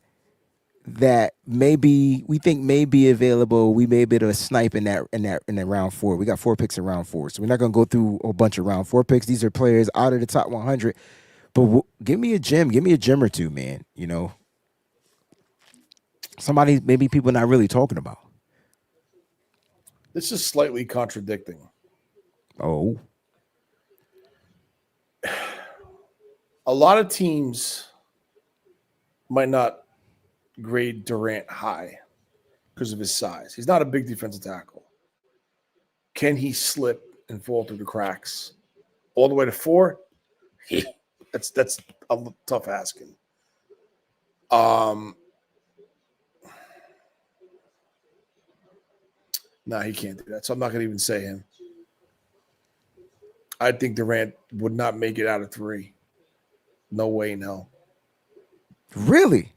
that maybe we think may be available. We may be able to snipe in that round 4. We got 4 picks in round 4, so we're not gonna go through a bunch of round 4 picks. These are players out of the top 100. But give me a gem. Give me a gem or two, man. You know, somebody maybe people not really talking about. This is slightly contradicting. Oh, a lot of teams might not grade Durant high because of his size. He's not a big defensive tackle. Can he slip and fall through the cracks all the way to 4? That's a tough asking. No, he can't do that. So I'm not going to even say him. I think Durant would not make it out of 3. No way, no. really?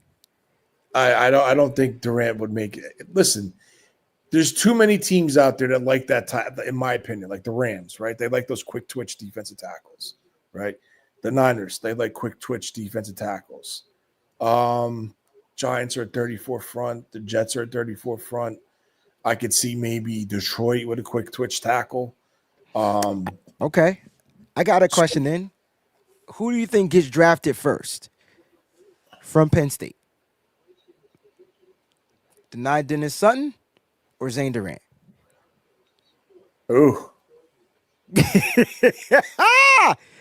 I don't think Durant would make it. Listen, there's too many teams out there that like that type, in my opinion, like the Rams, right? They like those quick twitch defensive tackles, right? The Niners, they like quick twitch defensive tackles. Giants are at 34 front. The Jets are at 34 front. I could see maybe Detroit with a quick twitch tackle. Okay. I got a question then. Who do you think gets drafted first from Penn State? Deny Dennis Sutton or Zayn Durant? Ooh.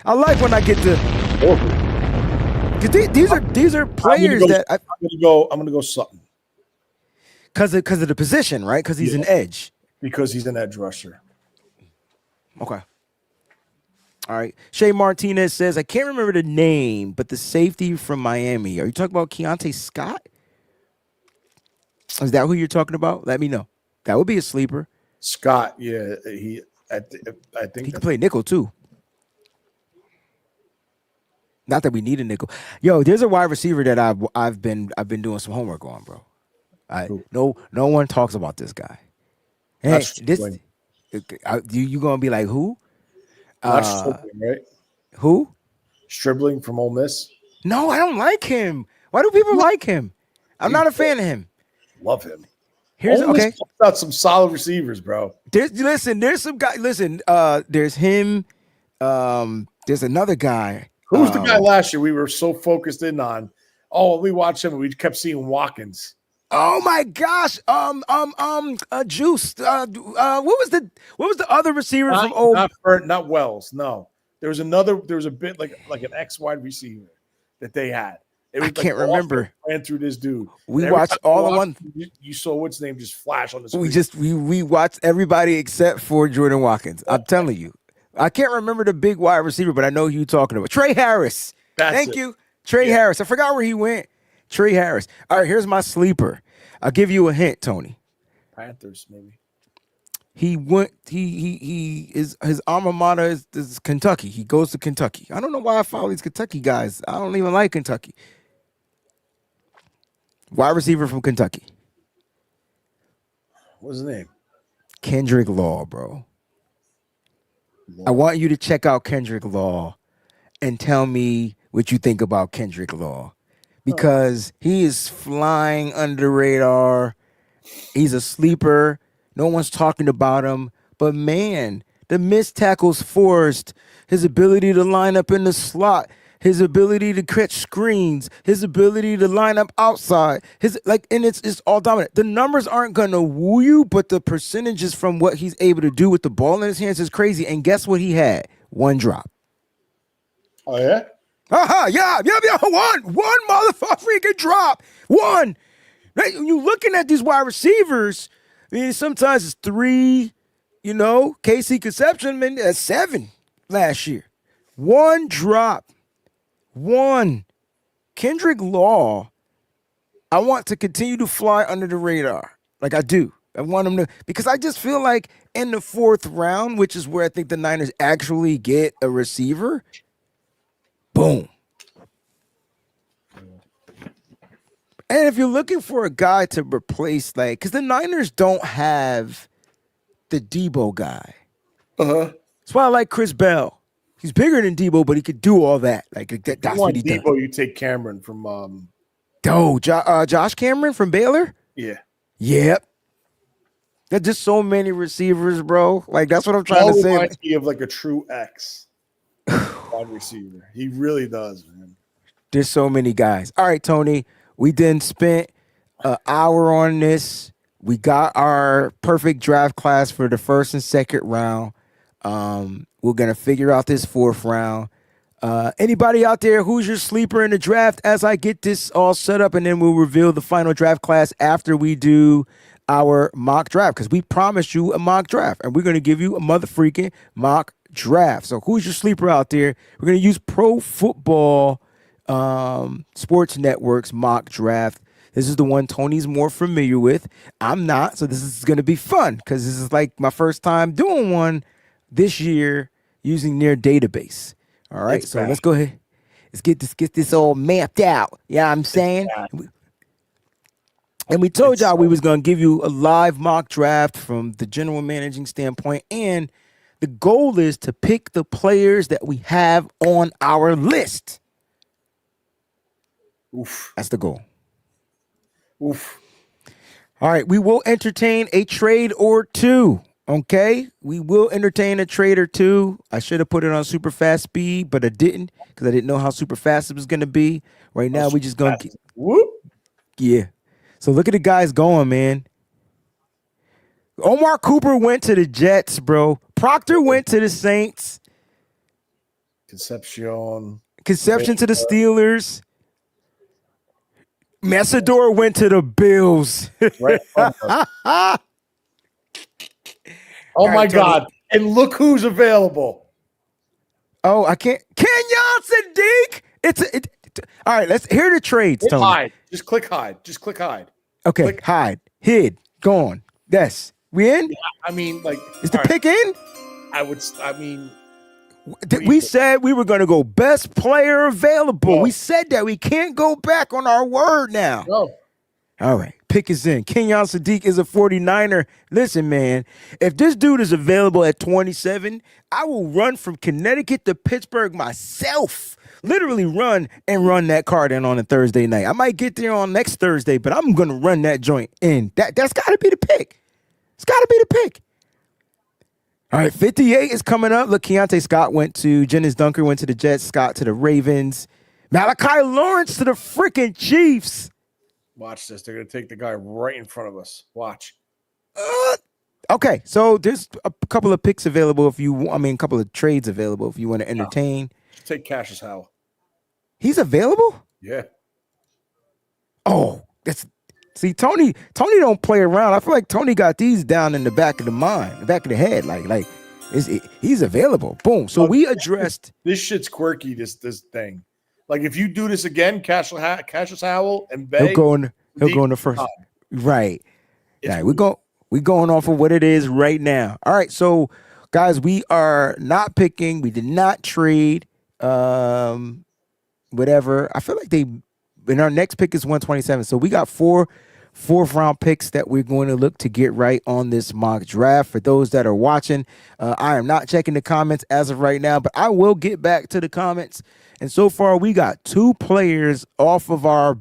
I like when I get to. These are players I'm gonna go Sutton. Because of the position, right? Because he's an edge. Because he's an edge rusher. Okay. All right. Shay Martinez says, I can't remember the name, but the safety from Miami. Are you talking about Keontae Scott? Is that who you're talking about? Let me know. That would be a sleeper. Scott, yeah. I think he can play nickel too. Not that we need a nickel. Yo, there's a wide receiver that I've been doing some homework on, bro. No one talks about this guy. Hey, you gonna be like who? Not Stribling, right? Who? Stribling from Ole Miss. No, I don't like him. Why do people like him? I'm not a fan of him. Love him. Here's Ole Miss out some solid receivers, bro. There's some guy. Listen, there's him. There's another guy. Who was the guy last year we were so focused in on? Oh, we watched him and we kept seeing Watkins. Oh my gosh. Juice. What was the other receiver from old? Not Wells. No. There was a bit like an X wide receiver that they had. I can't remember. Ran through this dude. We watched all the one. You saw what's name just flash on the screen. We watched everybody except for Jordan Watkins. I'm telling you. I can't remember the big wide receiver, but I know who you're talking about. Trey Harris. Thank you. Trey Harris. I forgot where he went. Trey Harris. All right, here's my sleeper. I'll give you a hint, Tony. Panthers, maybe. His alma mater is Kentucky. He goes to Kentucky. I don't know why I follow these Kentucky guys. I don't even like Kentucky. Wide receiver from Kentucky. What's his name? Kendrick Law, bro. I want you to check out Kendrick Law and tell me what you think about Kendrick Law. Because he is flying under the radar. He's a sleeper. No one's talking about him. But man, the missed tackles forced, his ability to line up in the slot, his ability to catch screens, his ability to line up outside, it's all dominant. The numbers aren't gonna woo you, but the percentages from what he's able to do with the ball in his hands is crazy. And guess what he had? One drop. Oh yeah? Yeah. One motherfucker freaking drop. One. Right? When you're looking at these wide receivers, I mean, sometimes it's 3, Casey Conception, man, that's 7 last year. One drop. One. Kendrick Law, I want to continue to fly under the radar. Like I do. I want him to, because I just feel like in the 4th round, which is where I think the Niners actually get a receiver, boom. And if you're looking for a guy to replace, because the Niners don't have the Debo guy. That's why I like Chris Bell. He's bigger than Debo, but he could do all that. That's what he does. Debo, you take Cameron from. Josh Cameron from Baylor. Yeah. Yep. There's just so many receivers, bro. That's what I'm trying to say. Reminds me of like a true X wide receiver. He really does, man. There's so many guys. All right, Tony. We then spent an hour on this. We got our perfect draft class for the 1st and 2nd round. We're going to figure out this 4th round. Anybody out there who's your sleeper in the draft as I get this all set up, and then we'll reveal the final draft class after we do our mock draft, because we promised you a mock draft, and we're going to give you a mother freaking mock draft. So who's your sleeper out there? We're going to use Pro Football Sports Network's mock draft. This is the one Tony's more familiar with. I'm not, so this is going to be fun because this is like my first time doing one this year using their database. All right, so let's go ahead. Let's get this all mapped out. Yeah, I'm saying. And we told y'all we was going to give you a live mock draft from the general managing standpoint, and the goal is to pick the players that we have on our list. Oof. That's the goal. Oof. All right, we will entertain a trade or two. Okay, we will entertain a trade or two. I should have put it on super fast speed, but I didn't because I didn't know how super fast it was gonna be. Right now, we just gonna Whoop. yeah. So look at the guys going, man. Omar Cooper went to the Jets, bro. Proctor went to the Saints. Concepcion. Conception to the Steelers. Messador went to the Bills. Right. Oh All my right, Tony. God. And look who's available. Oh, I can't. Kenyon Sadiq. All right, let's hear the trades, Tony. Hide. Just click hide. Just click hide. Okay, Click. hide, hid, gone. Yes, we in? Yeah, I mean, like, Is the all right, pick in? I mean, We said we were going to go best player available. No. We said that. We can't go back on our word now. no. All right, pick is in. Kenyon Sadiq is a 49er. Listen, man, if this dude is available at 27, I will run from Connecticut to Pittsburgh myself. Literally run that card in on a Thursday night. I might get there on next Thursday, but I'm going to run that joint in. That's got to be the pick. It's got to be the pick. All right, 58 is coming up. Look, Keontae Scott went to, Jennings Dunker went to the Jets, Scott to the Ravens, Malachi Lawrence to the freaking Chiefs. Watch this. They're going to take the guy right in front of us. Watch. Okay, so there's a couple of picks available a couple of trades available if you want to entertain. Just take Cassius Howell. He's available? Yeah. Oh, see, Tony don't play around. I feel like Tony got these down in the back of the mind, the back of the head. He's available. Boom. So we addressed this shit's quirky, this thing. Like, if you do this again, Cassius Howell and Bay, he'll go in the first. Right. Right. We're going off of what it is right now. All right. So, guys, we are not picking. We did not trade. Whatever. I feel like in our next pick is 127. So we got four fourth round picks that we're going to look to get right on this mock draft. For those that are watching, I am not checking the comments as of right now, but I will get back to the comments. And so far, we got 2 players off of our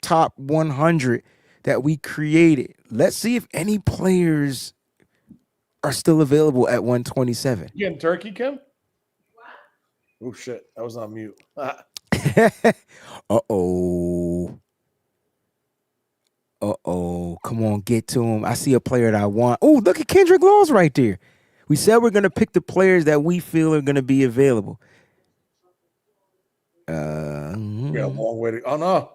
top 100 that we created. Let's see if any players are still available at 127. You getting turkey, Kim? Oh, shit. I was on mute. Uh-oh. Come on, get to him. I see a player that I want. Oh, look at Kendrick Law's right there. We said we're going to pick the players that we feel are going to be available. We got a long way to. Oh no!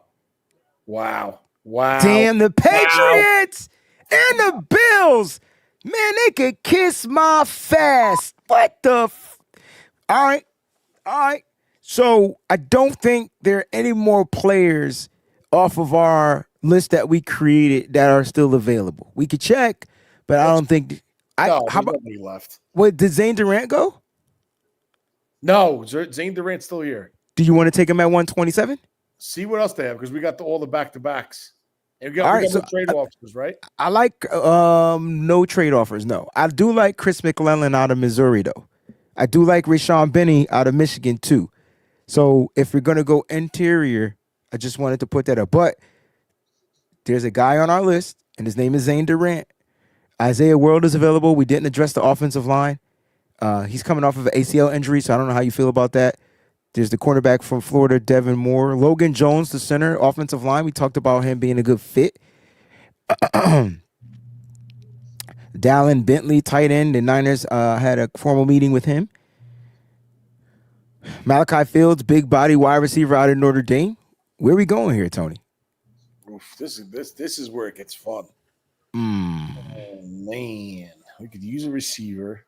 Wow! Damn, the Patriots and the Bills, man, they could kiss my fast. What the? All right. So I don't think there are any more players off of our list that we created that are still available. We could check, but I don't think. How about me left? Wait, did Zayn Durant go? No, Zayn Durant's still here. Do you want to take him at 127? See what else they have, because we got all the back-to-backs. And we got so no trade offers, right? I like no trade offers. No, I do like Chris McClellan out of Missouri, though. I do like Rashawn Benny out of Michigan too. So if we're gonna go interior, I just wanted to put that up. But there's a guy on our list, and his name is Zayn Durant. Isaiah World is available. We didn't address the offensive line. He's coming off of an ACL injury, so I don't know how you feel about that. There's the cornerback from Florida, Devin Moore. Logan Jones, the center, offensive line. We talked about him being a good fit. Dallin Bentley, tight end. The Niners had a formal meeting with him. Malachi Fields, big body wide receiver out of Notre Dame. Where are we going here, Tony? Oof, this is where it gets fun. Oh, man. We could use a receiver.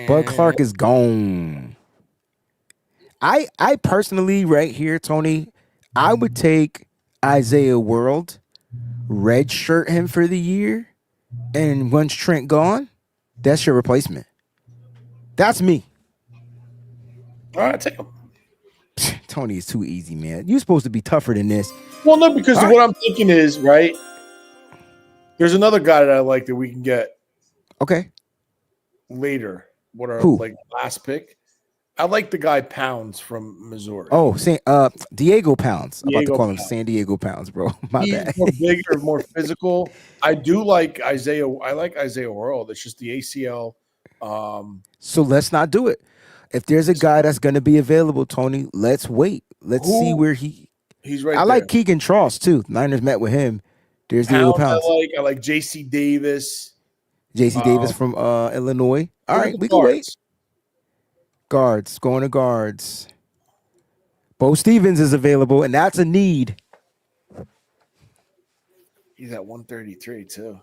Bud Clark is gone. I personally, right here, Tony, I would take Isaiah World, redshirt him for the year, and once Trent gone, that's your replacement. That's me. All right, take him. Tony is too easy, man. You're supposed to be tougher than this. Well, no, because what I'm thinking is, right, there's another guy that I like that we can get Okay. later. What are Who? like last pick? I like the guy Pounds from Missouri. Oh, Diego Pounds. I'm about to Diego call him Pounds. San Diego Pounds, bro. My He's bad. more bigger, more physical. I do like Isaiah. I like Isaiah World. It's just the ACL. So let's not do it. If there's a guy that's going to be available, Tony, let's wait. Let's see Who where he. he's I right like there. Keegan Tross too. Niners met with him. There's Diego Pounds, Pounds. I like JC Davis. J.C. Davis Um, from Illinois. All Look at right, the we can wait. guards. Guards, going to guards. Bo Stevens is available, and that's a need. He's at 133 too.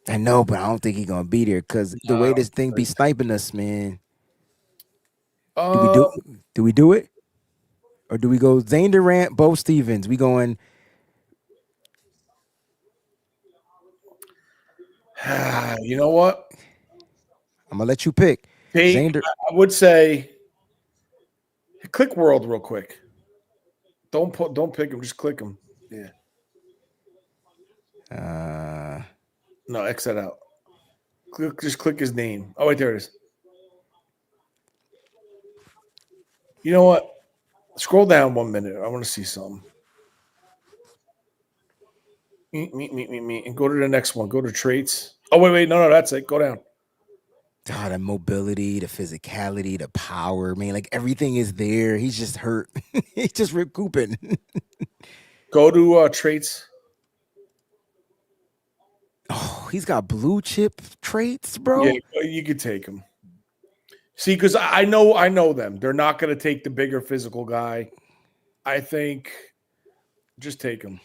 I know, but I don't think he's gonna be there because the No, I way don't this thing be think sniping us, man. Do we so. do? Do we do it, or do we go Zayn Durant, Bo Stevens? We going? You know what? I'm gonna let you pick. Take. I would say, click World real quick. Don't pick him. Just click him. Yeah. No, X that out. Just click his name. Oh wait, there it is. You know what? Scroll down 1 minute. I want to see something. Me, and go to the next one. Go to traits. Oh wait, no, that's it. Go down. The mobility, the physicality, the power, man, like everything is there. He's just hurt. He's just recouping. Go to traits. Oh, he's got blue chip traits, bro. Yeah, you could take him. See, because I know them. They're not going to take the bigger physical guy. I think just take him.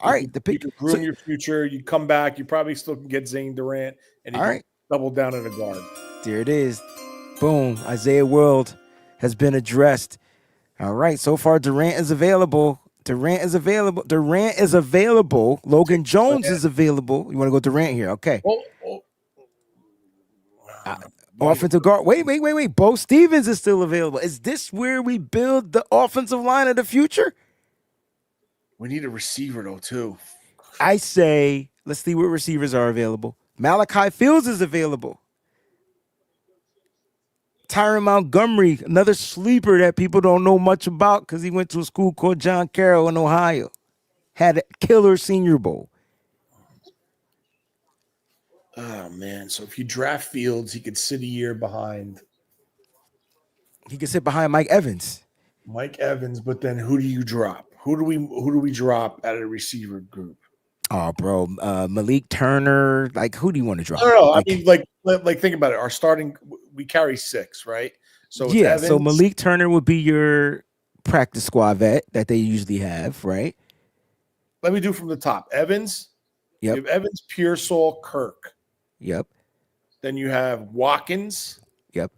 All right, the You pick. can groom your future. You come back. You probably still can get Zayn Durant, and you can double down at a guard. There it is. Boom. Isaiah World has been addressed. All right. So far, Durant is available. Logan Jones is available. You want to go Durant here? Okay. Offensive guard. Wait. Bo Stevens is still available. Is this where we build the offensive line of the future? We need a receiver, though, too. I say, let's see what receivers are available. Malachi Fields is available. Tyron Montgomery, another sleeper that people don't know much about because he went to a school called John Carroll in Ohio. Had a killer Senior Bowl. Oh, man. So if you draft Fields, he could sit a year behind. He could sit behind Mike Evans. But then who do you drop? Who do we drop out of the receiver group? Oh, bro, Malik Turner. Like, who do you want to drop? No. I mean, like think about it. Our starting, we carry 6, right? So yeah. Evans. So Malik Turner would be your practice squad vet that they usually have, right? Let me do from the top. Evans. Yep. You have Evans, Pearsall, Kirk. Yep. Then you have Watkins. Yep.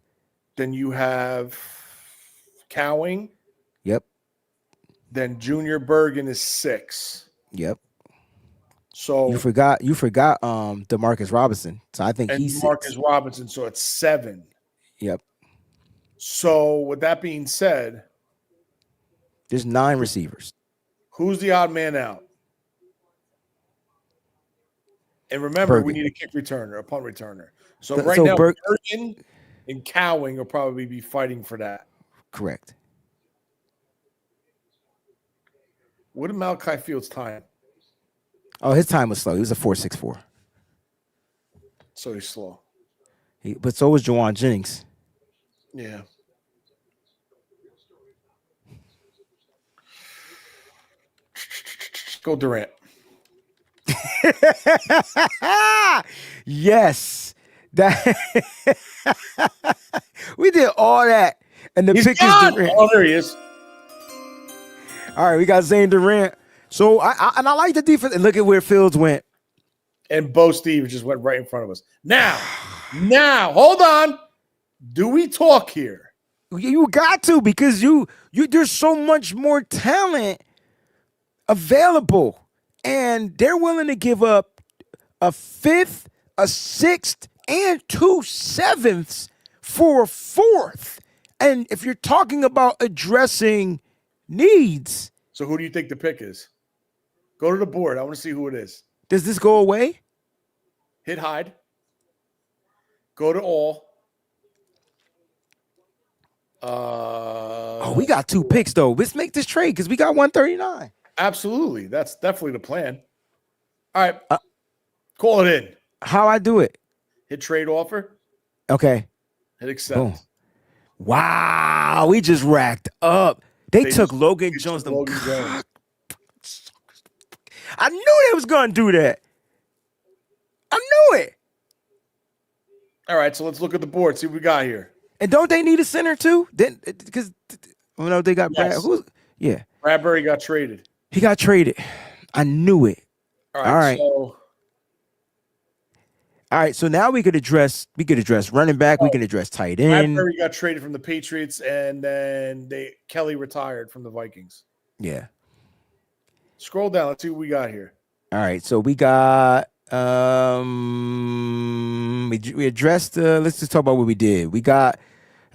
Then you have Cowing. Yep. Then Junior Bergen is 6. Yep. So you forgot DeMarcus Robinson. So I think he's DeMarcus Robinson. So it's 7. Yep. So with that being said, there's 9 receivers. Who's the odd man out? And remember, Bergen. We need a kick returner, a punt returner. So now, Bergen and Cowing will probably be fighting for that. Correct. What did Malachi Fields' time? Oh, his time was slow. He was a 4.64. So he's slow. But so was Juwan Jennings. Yeah. Go Durant. Yes. That we did all that. And the pick is Durant. Oh, there he is. All right, we got Zayn Durant. So I like the defense. And look at where Fields went. And Bo Stevens just went right in front of us. Now, hold on. Do we talk here? You got to, because you there's so much more talent available. And they're willing to give up a 5th, a 6th, and 2 7ths for a 4th. And if you're talking about addressing needs. So who do you think the pick is? Go to the board. I want to see who it is. Does this go away? Hit hide. Go to all. Oh, we got 2 picks though. Let's make this trade because we got 139. Absolutely. That's definitely the plan. All right. Call it in. How I do it? Hit trade offer. Okay. Hit accept. Boom. Wow. We just racked up. They took Logan Jones. I knew they was going to do that. I knew it. All right. So let's look at the board. See what we got here. And don't they need a center too? Then because they got Yes. Brad. Yeah. Bradbury got traded. He got traded. I knew it. All right. All right. So now we could address running back. We can address tight end. Bradbury got traded from the Patriots, and then Kelly retired from the Vikings. Yeah. Scroll down. Let's see what we got here. All right. So we got we addressed let's just talk about what we did. We got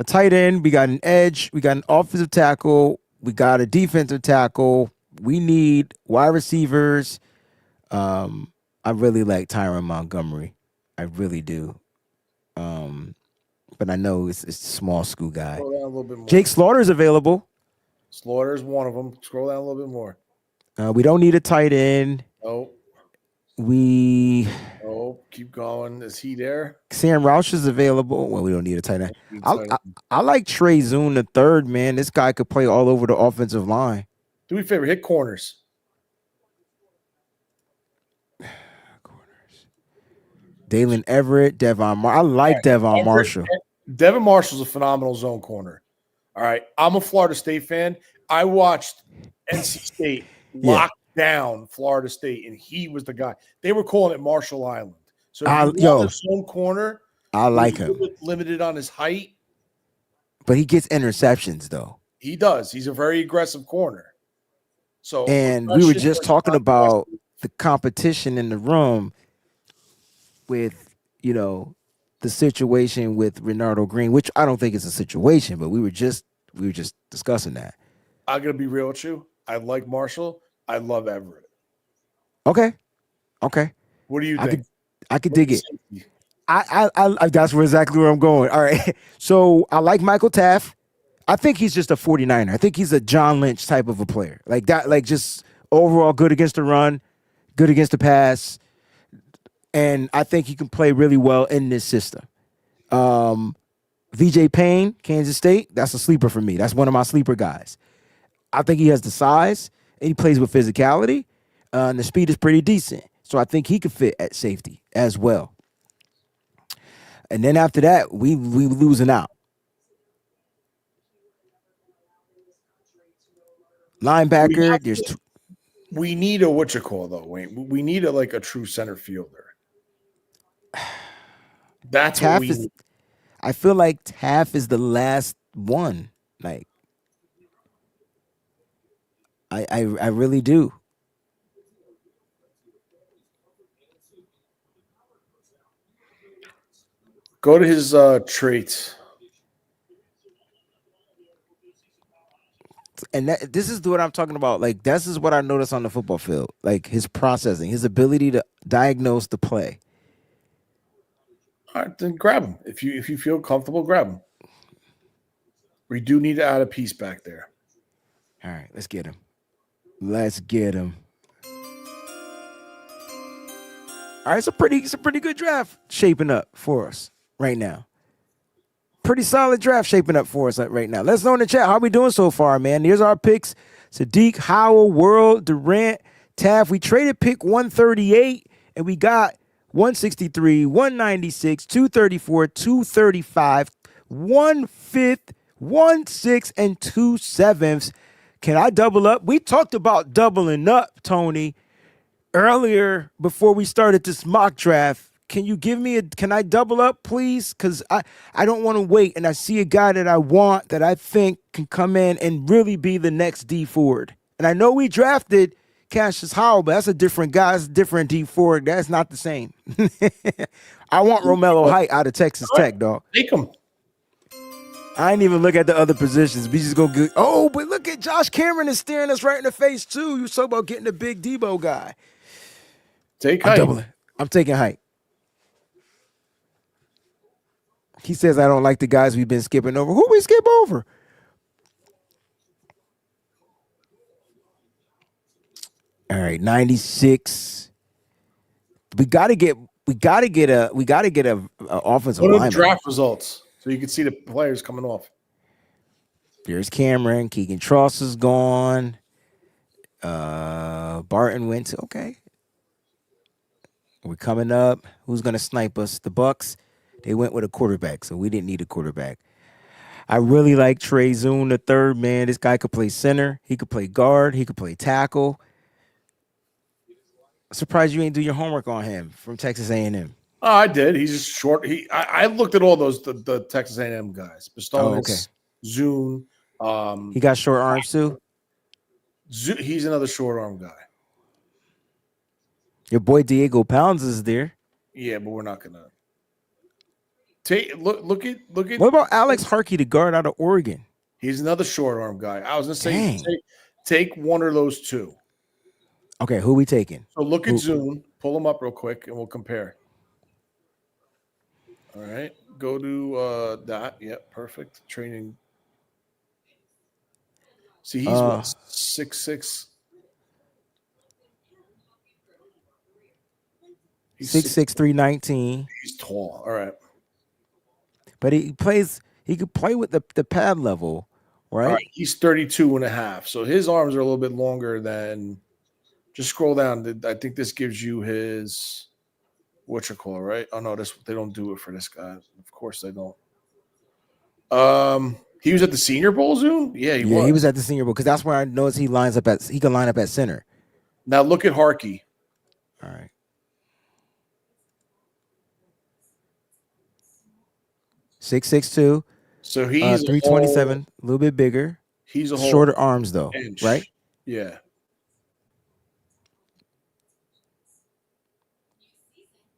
a tight end, we got an edge, we got an offensive tackle, we got a defensive tackle. We need wide receivers. I really like Tyron Montgomery. I really do. But I know it's a small school guy. Scroll down a little bit more. Jake Slaughter's available. Slaughter's one of them. Scroll down a little bit more. We don't need a tight end. Oh. Keep going. Is he there? Sam Roush is available. Well, we don't need a tight end. I like Trey Zoon the third, man. This guy could play all over the offensive line. Do me a favor, hit corners. Dalen Everett, I like Devon Marshall. Devon Marshall's a phenomenal zone corner. All right. I'm a Florida State fan. I watched NC State lock down Florida State, and he was the guy. They were calling it Marshall Island. So if you want a zone corner, I like him. Limited on his height. But he gets interceptions, though. He does. He's a very aggressive corner. So, and we were just talking about the competition in the room with, the situation with Renardo Green, which I don't think is a situation, but we were just discussing that. I'm gonna be real with you. I like Marshall. I love Everett. Okay. What do you think? I could dig it. I that's exactly where I'm going. All right. So I like Michael Taft. I think he's just a 49er. I think he's a John Lynch type of a player. Like that, like just overall good against the run, good against the pass. And I think he can play really well in this system. VJ Payne, Kansas State, that's a sleeper for me. That's one of my sleeper guys. I think he has the size, and he plays with physicality, and the speed is pretty decent. So I think he could fit at safety as well. And then after that, we losing out. Linebacker, we need a though, Wayne. We need a true center fielder. That's what we need. I feel like Taft is the last one. Like, I really do. Go to his traits. And this is what I'm talking about. Like, this is what I noticed on the football field. Like, his processing, his ability to diagnose the play. All right, then grab him. If you feel comfortable, grab him. We do need to add a piece back there. All right, let's get him. All right, it's a pretty good draft shaping up for us right now. Pretty solid draft shaping up for us right now. Let's know in the chat how we doing so far, man. Here's our picks. Sadiq, Howell, World, Durant, Taft. We traded pick 138, and we got 163, 196, 234, 235, 1/5, 1/6, and 2/7. Can I double up? We talked about doubling up, Tony, earlier before we started this mock draft. Can I double up, please? Because I don't want to wait, and I see a guy that I want that I think can come in and really be the next D Ford. And I know we drafted Cassius Howell, but that's a different guy. That's a different D Ford. That's not the same. I want Romelo Height out of Texas Tech, dog. Take him. I ain't even look at the other positions. We just go get. Oh, but look at Josh Cameron is staring us right in the face too. You talk about getting a big Debo guy. Take Height. I'm taking Height. He says I don't like the guys we've been skipping over. Who we skip over? All right, 96. We gotta get a offensive What are the lineman. draft results so you can see the players coming off? There's Cameron. Keegan Tross is gone. Barton went to okay. We're coming up. Who's gonna snipe us? The Bucks. They went with a quarterback, so we didn't need a quarterback. I really like Trey Zoon, the third man. This guy could play center. He could play guard. He could play tackle. Surprised you ain't do your homework on him from Texas A&M. Oh, I did. He's just short. I looked at all those the Texas A&M guys. Oh, okay. Pistonis, Zune. He got short arms too. He's another short arm guy. Your boy Diego Pounds is there. Yeah, but we're not gonna look at. What about Alex Harkey, the guard out of Oregon? He's another short arm guy. I was gonna say Dang. take one of those two. Okay, who we taking? So look at Zune. Pull him up real quick, and we'll compare. All right, go to that. Yep, perfect. Training. See, he's what 6'6". He's 6'6", 319. He's tall. All right. But he could play with the pad level, right? All right. He's 32 and a half. So his arms are a little bit longer than just scroll down. I think this gives you his whatchamacallit, right? Oh no, they don't do it for this guy. Of course they don't. He was at the Senior Bowl, Zoom? Yeah, he was. He was at the Senior Bowl because that's where I noticed he can line up at center. Now look at Harkey. All right. 6'6", So he's 327, a little bit bigger. He's a shorter arms though, inch. Right? Yeah.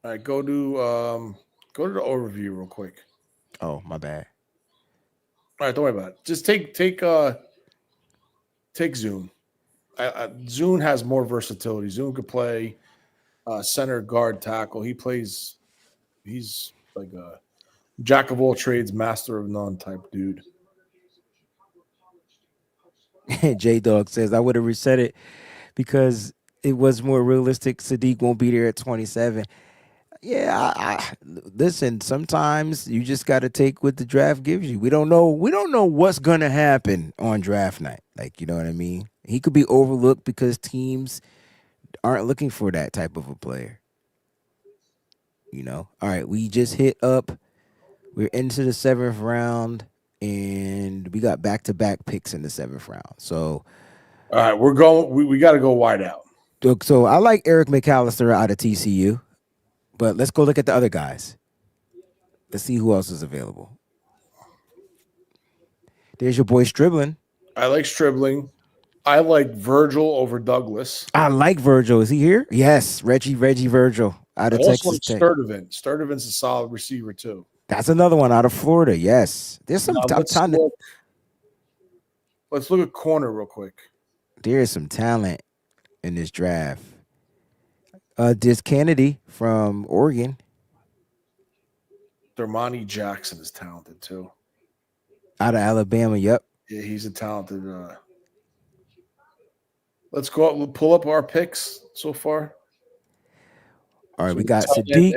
All right, go to the overview real quick. Oh, my bad. All right, don't worry about it. Just take Zune. Zune has more versatility. Zune could play center, guard, tackle. He's like a jack of all trades, master of none type dude. J Dog says I would have reset it because it was more realistic. Sadiq won't be there at 27. Yeah, listen. Sometimes you just got to take what the draft gives you. We don't know what's gonna happen on draft night. Like, you know what I mean? He could be overlooked because teams aren't looking for that type of a player. You know. All right, we just hit up. We're into the 7th round, and we got back-to-back picks in the 7th round. So, all right, we're going. We got to go wide out. So I like Eric McAllister out of TCU. But let's go look at the other guys. Let's see who else is available. There's your boy Stribling. I like Stribling. I like Virgil over Douglas. I like Virgil. Is he here? Yes, Reggie Virgil out of Texas Tech. Sturdivant's a solid receiver too. That's another one out of Florida. Yes, there's some talent. Let's look at corner real quick. There is some talent in this draft. This Kennedy from Oregon. Dermontti Jackson is talented too. Out of Alabama, yep. Yeah, he's a talented. Let's go up. We'll pull up our picks so far. All right, we got Sadiq,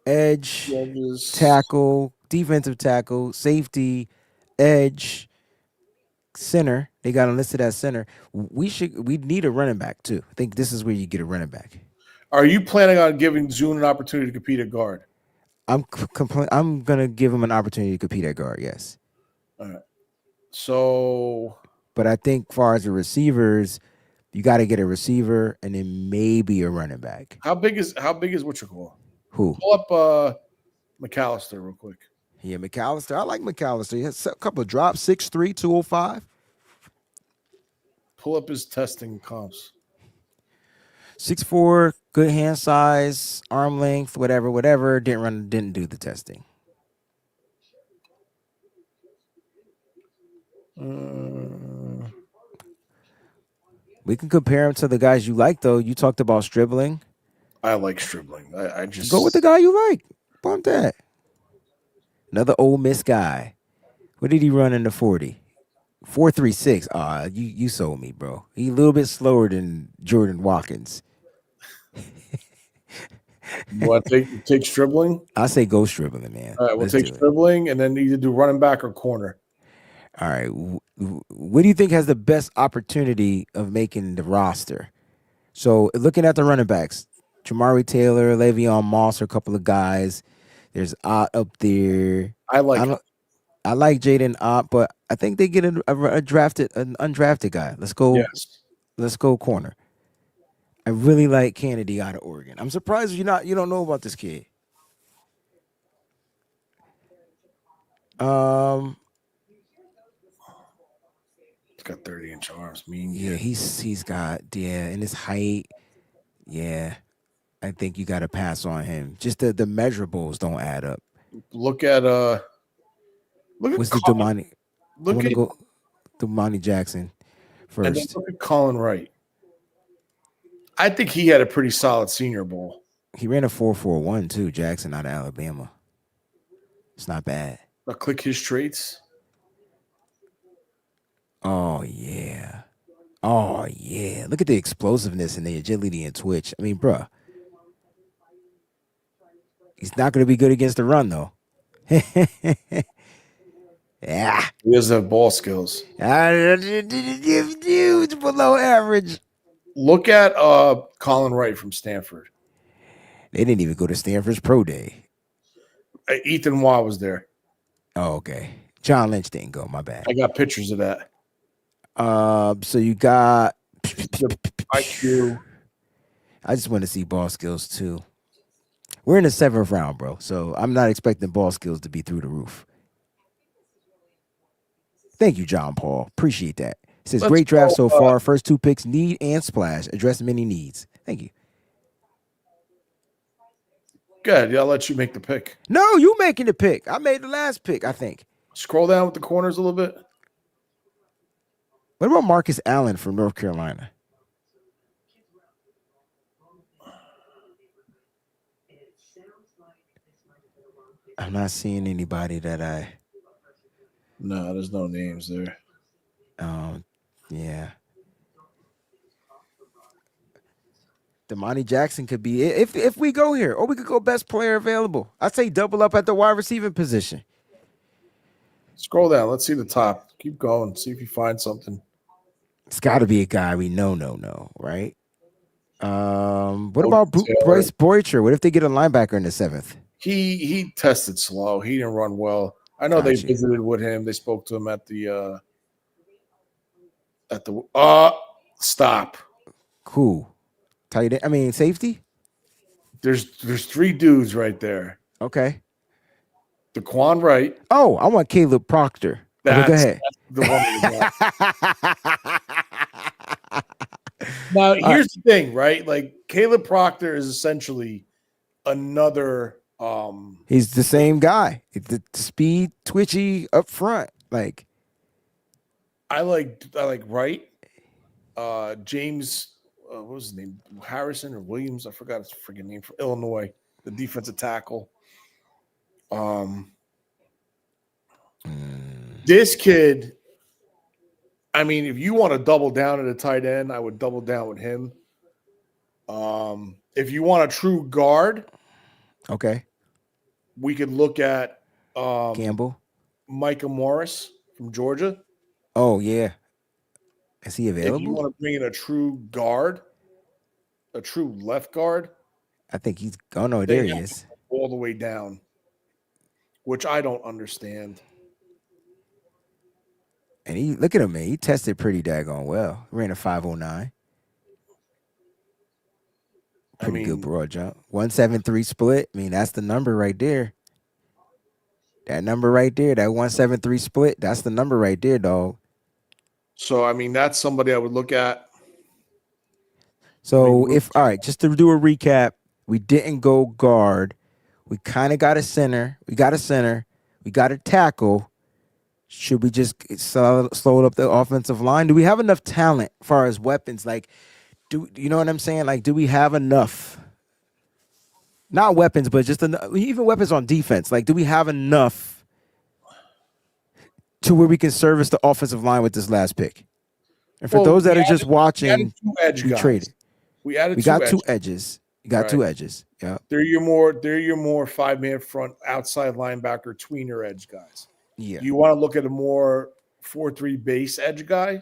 edge, tackle, defensive tackle, safety, edge, center. They got him listed as center. We need a running back too. I think this is where you get a running back. Are you planning on giving Zune an opportunity to compete at guard? I'm gonna give him an opportunity to compete at guard. Yes. All right. So, but I think, as far as the receivers, you got to get a receiver and then maybe a running back. How big is what you call? Who? Pull up McAllister real quick. Yeah, McAllister. I like McAllister. He has a couple of drops. 6'3", 205. Pull up his testing comps. 6'4", good hand size, arm length, whatever. Didn't do the testing. We can compare him to the guys you like, though. You talked about Stribling. I like Stribling. I just go with the guy you like. Bump that. Another Ole Miss guy. What did he run in the 40? 4.36. You sold me, bro. He a little bit slower than Jordan Watkins. What take dribbling? I say go dribbling, man. All right, we'll Let's take do it. dribbling and then either do running back or corner. All right. What do you think has the best opportunity of making the roster? So looking at the running backs, Jamari Taylor, Le'Veon Moss are a couple of guys. There's Ott up there. I I like don't. I like Jaden Ott, but I think they get an undrafted guy. Let's go. yes. Let's go corner. I really like Kennedy out of Oregon. I'm surprised you don't know about this kid. Um, He's got 30-inch arms. Mean yeah, kid. he's got and his height. Yeah, I think you got to pass on him. Just the measurables don't add up. Look at What's the Domani? I look want to at go Domani Jackson and then first. look at Colin Wright. I think he had a pretty solid Senior Bowl. He ran a 4.41 too. Jackson out of Alabama. It's not bad. Now click his traits. Oh yeah. Oh yeah. Look at the explosiveness and the agility and twitch. I mean, bruh. He's not going to be good against the run though. Yeah. He doesn't have ball skills. Dude's below average. Look at Colin Wright from Stanford. They didn't even go to Stanford's pro day. Ethan Waugh was there. Oh, okay. John Lynch didn't go. My bad. I got pictures of that. So you got IQ. I just want to see ball skills too. We're in the 7th round, bro. So I'm not expecting ball skills to be through the roof. Thank you, John Paul. Appreciate that. It says Let's great draft go, so far. First 2 picks, need and splash. Address many needs. Thank you. Good. Yeah, I'll let you make the pick. No, you making the pick. I made the last pick, I think. Scroll down with the corners a little bit. What about Marcus Allen from North Carolina? I'm not seeing anybody that I No, there's no names there. yeah. Damani Jackson could be if we go here, or we could go best player available. I'd say double up at the wide receiving position. Scroll down. Let's see the top. Keep going. See if you find something. It's got to be a guy we know, right? What Oh, about Taylor. Bryce Boycher? What if they get a linebacker in the 7th? He tested slow. He didn't run well. I know they visited with him. They spoke to him at the stop. Cool. Tight end. I mean safety. There's 3 dudes right there. Okay. Daquan Wright. Oh, I want Caleb Proctor. Okay, go ahead. That's the one. Now, here's the thing, right? Like Caleb Proctor is essentially another. He's the same guy. The speed, twitchy up front. Like I like Wright. James, what was his name? Harrison or Williams? I forgot his freaking name, from Illinois, the defensive tackle. This kid, I mean, if you want to double down at a tight end, I would double down with him. If you want a true guard, okay, we could look at Campbell, Micah Morris from Georgia. Oh yeah, is he available? If you want to bring in a true guard, a true left guard, I think he's. Oh no, there he is. All the way down, which I don't understand. And he look at him, man. He tested pretty daggone well. Ran a 5.09. Pretty good broad jump. 173 split. I mean, that's the number right there. That number right there, that 173 split, that's the number right there, dog. So I mean, that's somebody I would look at. So all right, just to do a recap, we didn't go guard. We kind of got a center. We got a center. We got a tackle. Should we just slow up the offensive line? Do we have enough talent as far as weapons? Like, do you know what I'm saying? Like, do we have enough? Not weapons, but just even weapons on defense. Like, do we have enough to where we can service the offensive line with this last pick. And for Well, those that are just we added watching, two edge we guys. traded. We added We two got edge. two edges. You got Right. two edges. Yeah. They're your more 5-man front outside linebacker tweener edge guys. Yeah. Do you want to look at a more 4-3 base edge guy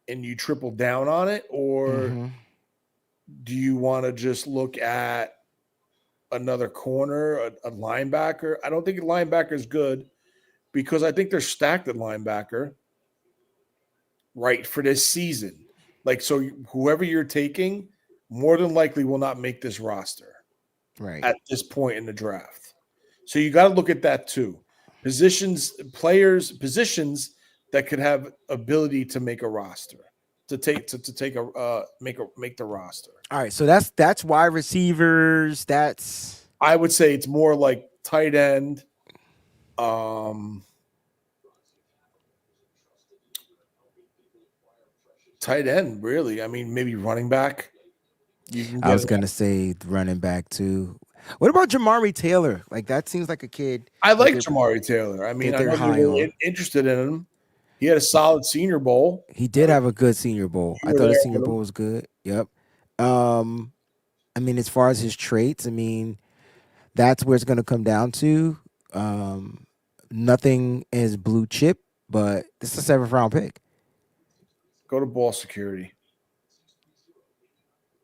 and you triple down on it, or do you want to just look at another corner, a linebacker? I don't think a linebacker is good because I think they're stacked at linebacker right for this season. Like, so whoever you're taking more than likely will not make this roster Right. at this point in the draft. So you got to look at that too. Positions that could have ability to make a roster, make the roster. All right. So that's wide receivers. That's, I would say it's more like tight end. Tight end, really. I mean, maybe running back. I was gonna say running back too. What about Jamari Taylor? Like, that seems like a kid. I like Jamari Taylor. I mean, I know they're really interested in him. He had a solid Senior Bowl. He did have a good Senior Bowl. I thought his Senior Bowl was good. Yep. I mean, as far as his traits, I mean, that's where it's gonna come down to. Nothing is blue chip, but this is a 7th round pick. Go to ball security.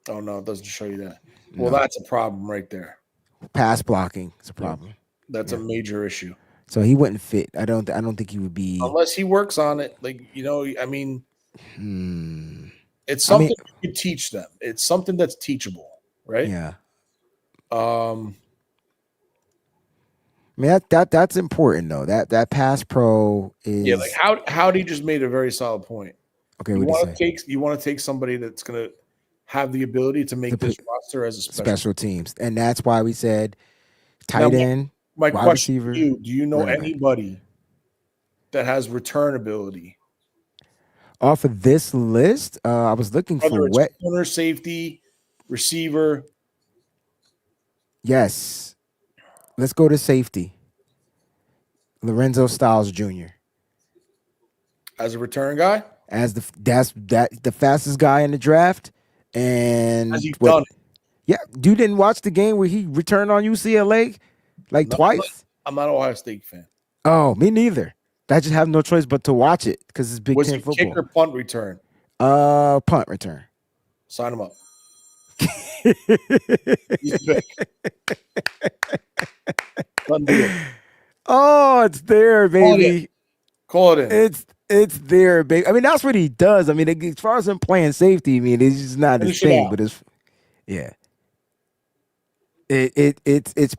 Oh no, it doesn't show you that. Well, that's a problem right there. Pass blocking is a problem. That's a major issue. So he wouldn't fit. I don't think he would be, unless he works on it. Like, I mean, it's something you teach them. It's something that's teachable, right? Yeah. I mean, that's important though. That pass pro is, like Howdy just made a very solid point. Okay, you want to take somebody that's going to have the ability to make this roster as a special teams, and that's why we said tight end. My question to you: do you know anybody that has return ability off of this list? I was looking for corner, safety, receiver. Yes, let's go to safety. Lorenzo Styles Jr. as a return guy, as the fastest guy in the draft, and has he done it? Yeah, you didn't watch the game where he returned on UCLA twice. I'm not an Ohio State fan. Oh, me neither. I just have no choice but to watch it because it's Big Ten football. Kick or punt return? Punt return. Sign him up. Oh, it's there, baby. Call it in. It's there, baby. I mean, that's what he does. I mean, as far as him playing safety, I mean, it's just not his thing, but it's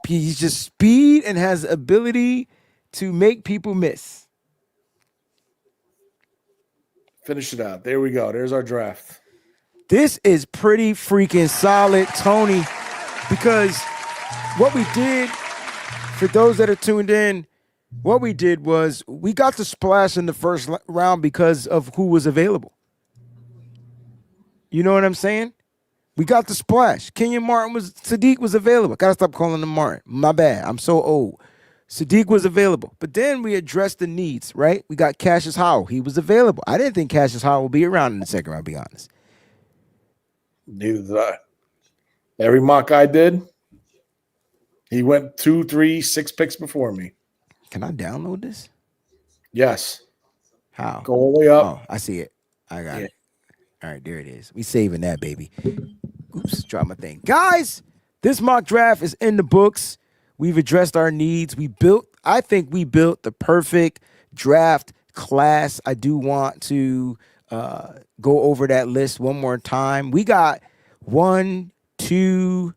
he's just speed and has ability to make people miss. Finish it out. There we go. There's our draft. This is pretty freaking solid, Tony, because what we did, for those that are tuned in, what we did was we got the splash in the first round because of who was available. You know what I'm saying? We got the splash. Sadiq was available. Gotta stop calling him Martin. My bad. I'm so old. Sadiq was available. But then we addressed the needs, right? We got Cassius Howell. He was available. I didn't think Cassius Howell would be around in the second round, to be honest. Neither did I. Every mock I did, he went 2, 3, 6 picks before me. Can I download this? Yes. How? Go all the way up. Oh, I see it. I got it. All right, there it is. We saving that, baby. Oops, drop my thing. Guys, this mock draft is in the books. We've addressed our needs. I think we built the perfect draft class. I do want to go over that list one more time. We got 1, 2,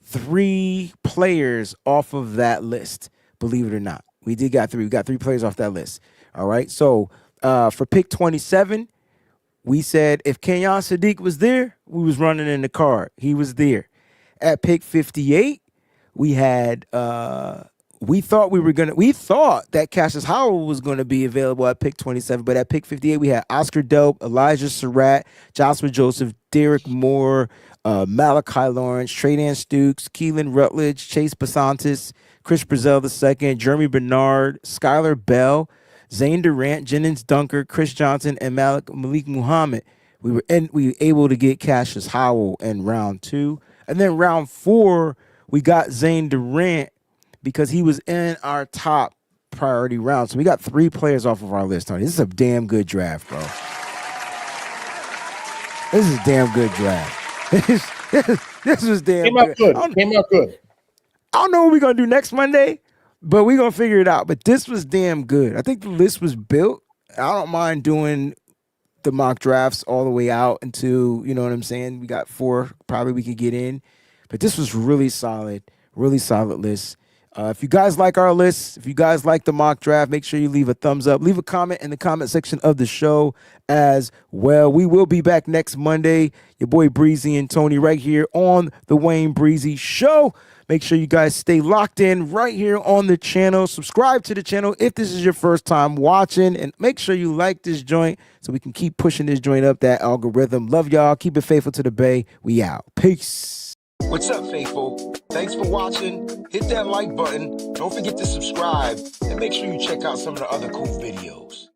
3 players off of that list. Believe it or not, we got 3. We got 3 players off that list. All right. So for pick 27, we said if Kenyon Sadiq was there, we was running in the car. He was there. At pick 58, we had we thought that Cassius Howell was gonna be available at pick 27, but at pick 58, we had Oscar Delp, Elijah Surratt, Joshua Joseph, Derek Moore, Malachi Lawrence, Trey Stukes, Keelan Rutledge, Chase Basantis, Chris Brazell II, Jeremy Bernard, Skylar Bell, Zayn Durant, Jennings Dunker, Chris Johnson, and Malik Muhammad. We were able to get Cassius Howell in round 2. And then round 4, we got Zayn Durant because he was in our top priority round. So we got 3 players off of our list, Tony. This is a damn good draft, bro. This is a damn good draft. This was damn Came out good. Came out good. I don't know what we're going to do next Monday, but we're going to figure it out. But this was damn good. I think the list was built. I don't mind doing the mock drafts all the way out until, you know what I'm saying? We got 4 probably we could get in. But this was really solid list. If you guys like our list, if you guys like the mock draft, make sure you leave a thumbs up. Leave a comment in the comment section of the show as well. We will be back next Monday. Your boy Breezy and Tony right here on the Wayne Breezie Show. Make sure you guys stay locked in right here on the channel. Subscribe to the channel if this is your first time watching. And make sure you like this joint so we can keep pushing this joint up that algorithm. Love y'all. Keep it faithful to the Bay. We out. Peace. What's up, faithful? Thanks for watching. Hit that like button. Don't forget to subscribe. And make sure you check out some of the other cool videos.